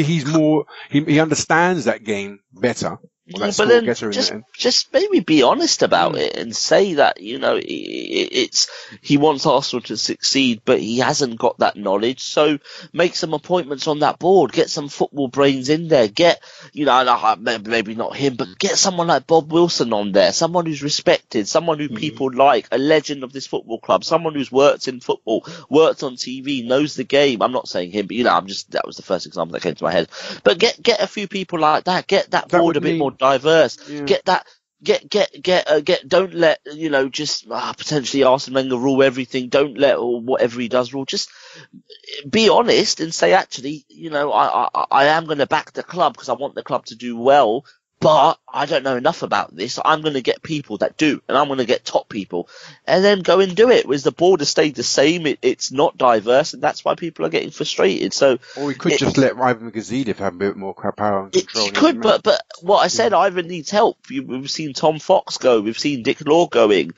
he's more, he understands that game better. But then just maybe be honest about it and say that, he wants Arsenal to succeed, but he hasn't got that knowledge. So make some appointments on that board, get some football brains in there, get, maybe not him, but get someone like Bob Wilson on there, someone who's respected, someone who people like, a legend of this football club, someone who's worked in football, worked on TV, knows the game. I'm not saying him, but that was the first example that came to my head. But get a few people like that, get that board a bit more diverse. Yeah. Don't let, just potentially Arsene Wenger rule everything. Don't let, or whatever he does rule. Just be honest and say, actually, I am going to back the club because I want the club to do well. but I don't know enough about this. I'm going to get people that do, and I'm going to get top people, and then go and do it. Whereas the board has stayed the same. It's not diverse, and that's why people are getting frustrated. So, or we could just let Ivan Gazidov have a bit more power and control. He could, but what I said, Ivan needs help. We've seen Tom Fox go. We've seen Dick Law going.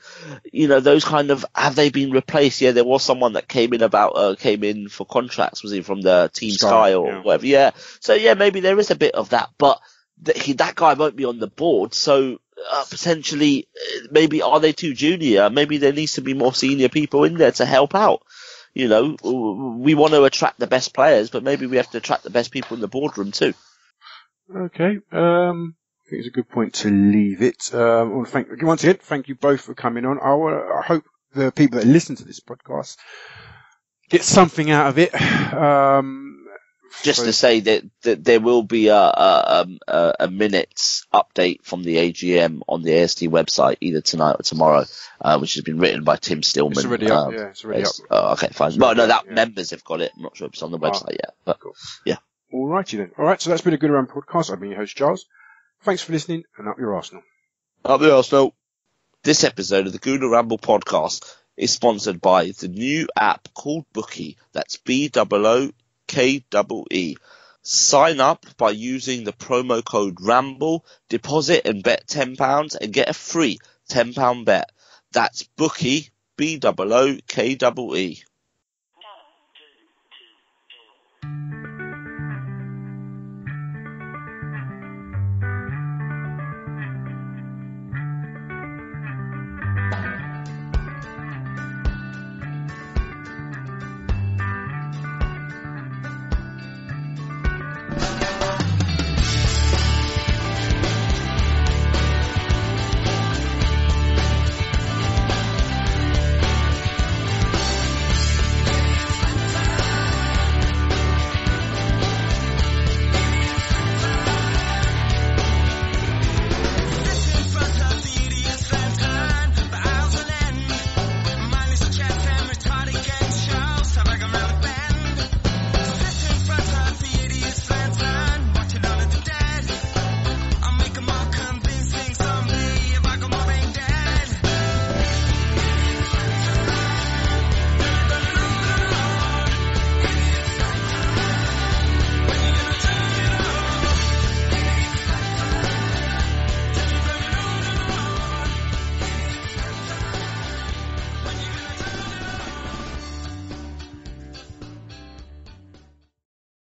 You know, those kind of, have they been replaced? Yeah, there was someone that came in for contracts. Was he from the Team Sky or whatever? Yeah. So yeah, maybe there is a bit of that, but that guy won't be on the board. So potentially, maybe are they too junior? Maybe there needs to be more senior people in there to help out. You know, we want to attract the best players, but maybe we have to attract the best people in the boardroom too. Okay. I think it's a good point to leave it. Once again, thank you both for coming on. I hope the people that listen to this podcast get something out of it. Just to say that there will be a minutes update from the AGM on the ASD website either tonight or tomorrow, which has been written by Tim Stillman. It's already up. Yeah, it's already up. Okay, fine. Well, no, members have got it. I'm not sure if it's on the website yet, but cool. Yeah. All righty then. All right, so that's been a Good Around podcast. I've been your host, Giles. Thanks for listening, and up your Arsenal. Up the Arsenal. This episode of the Gooner Ramble podcast is sponsored by the new app called Bookie. That's BOOKEE. Sign up by using the promo code RAMBLE, deposit and bet £10 and get a free £10 bet. That's Bookie, BOOKEE.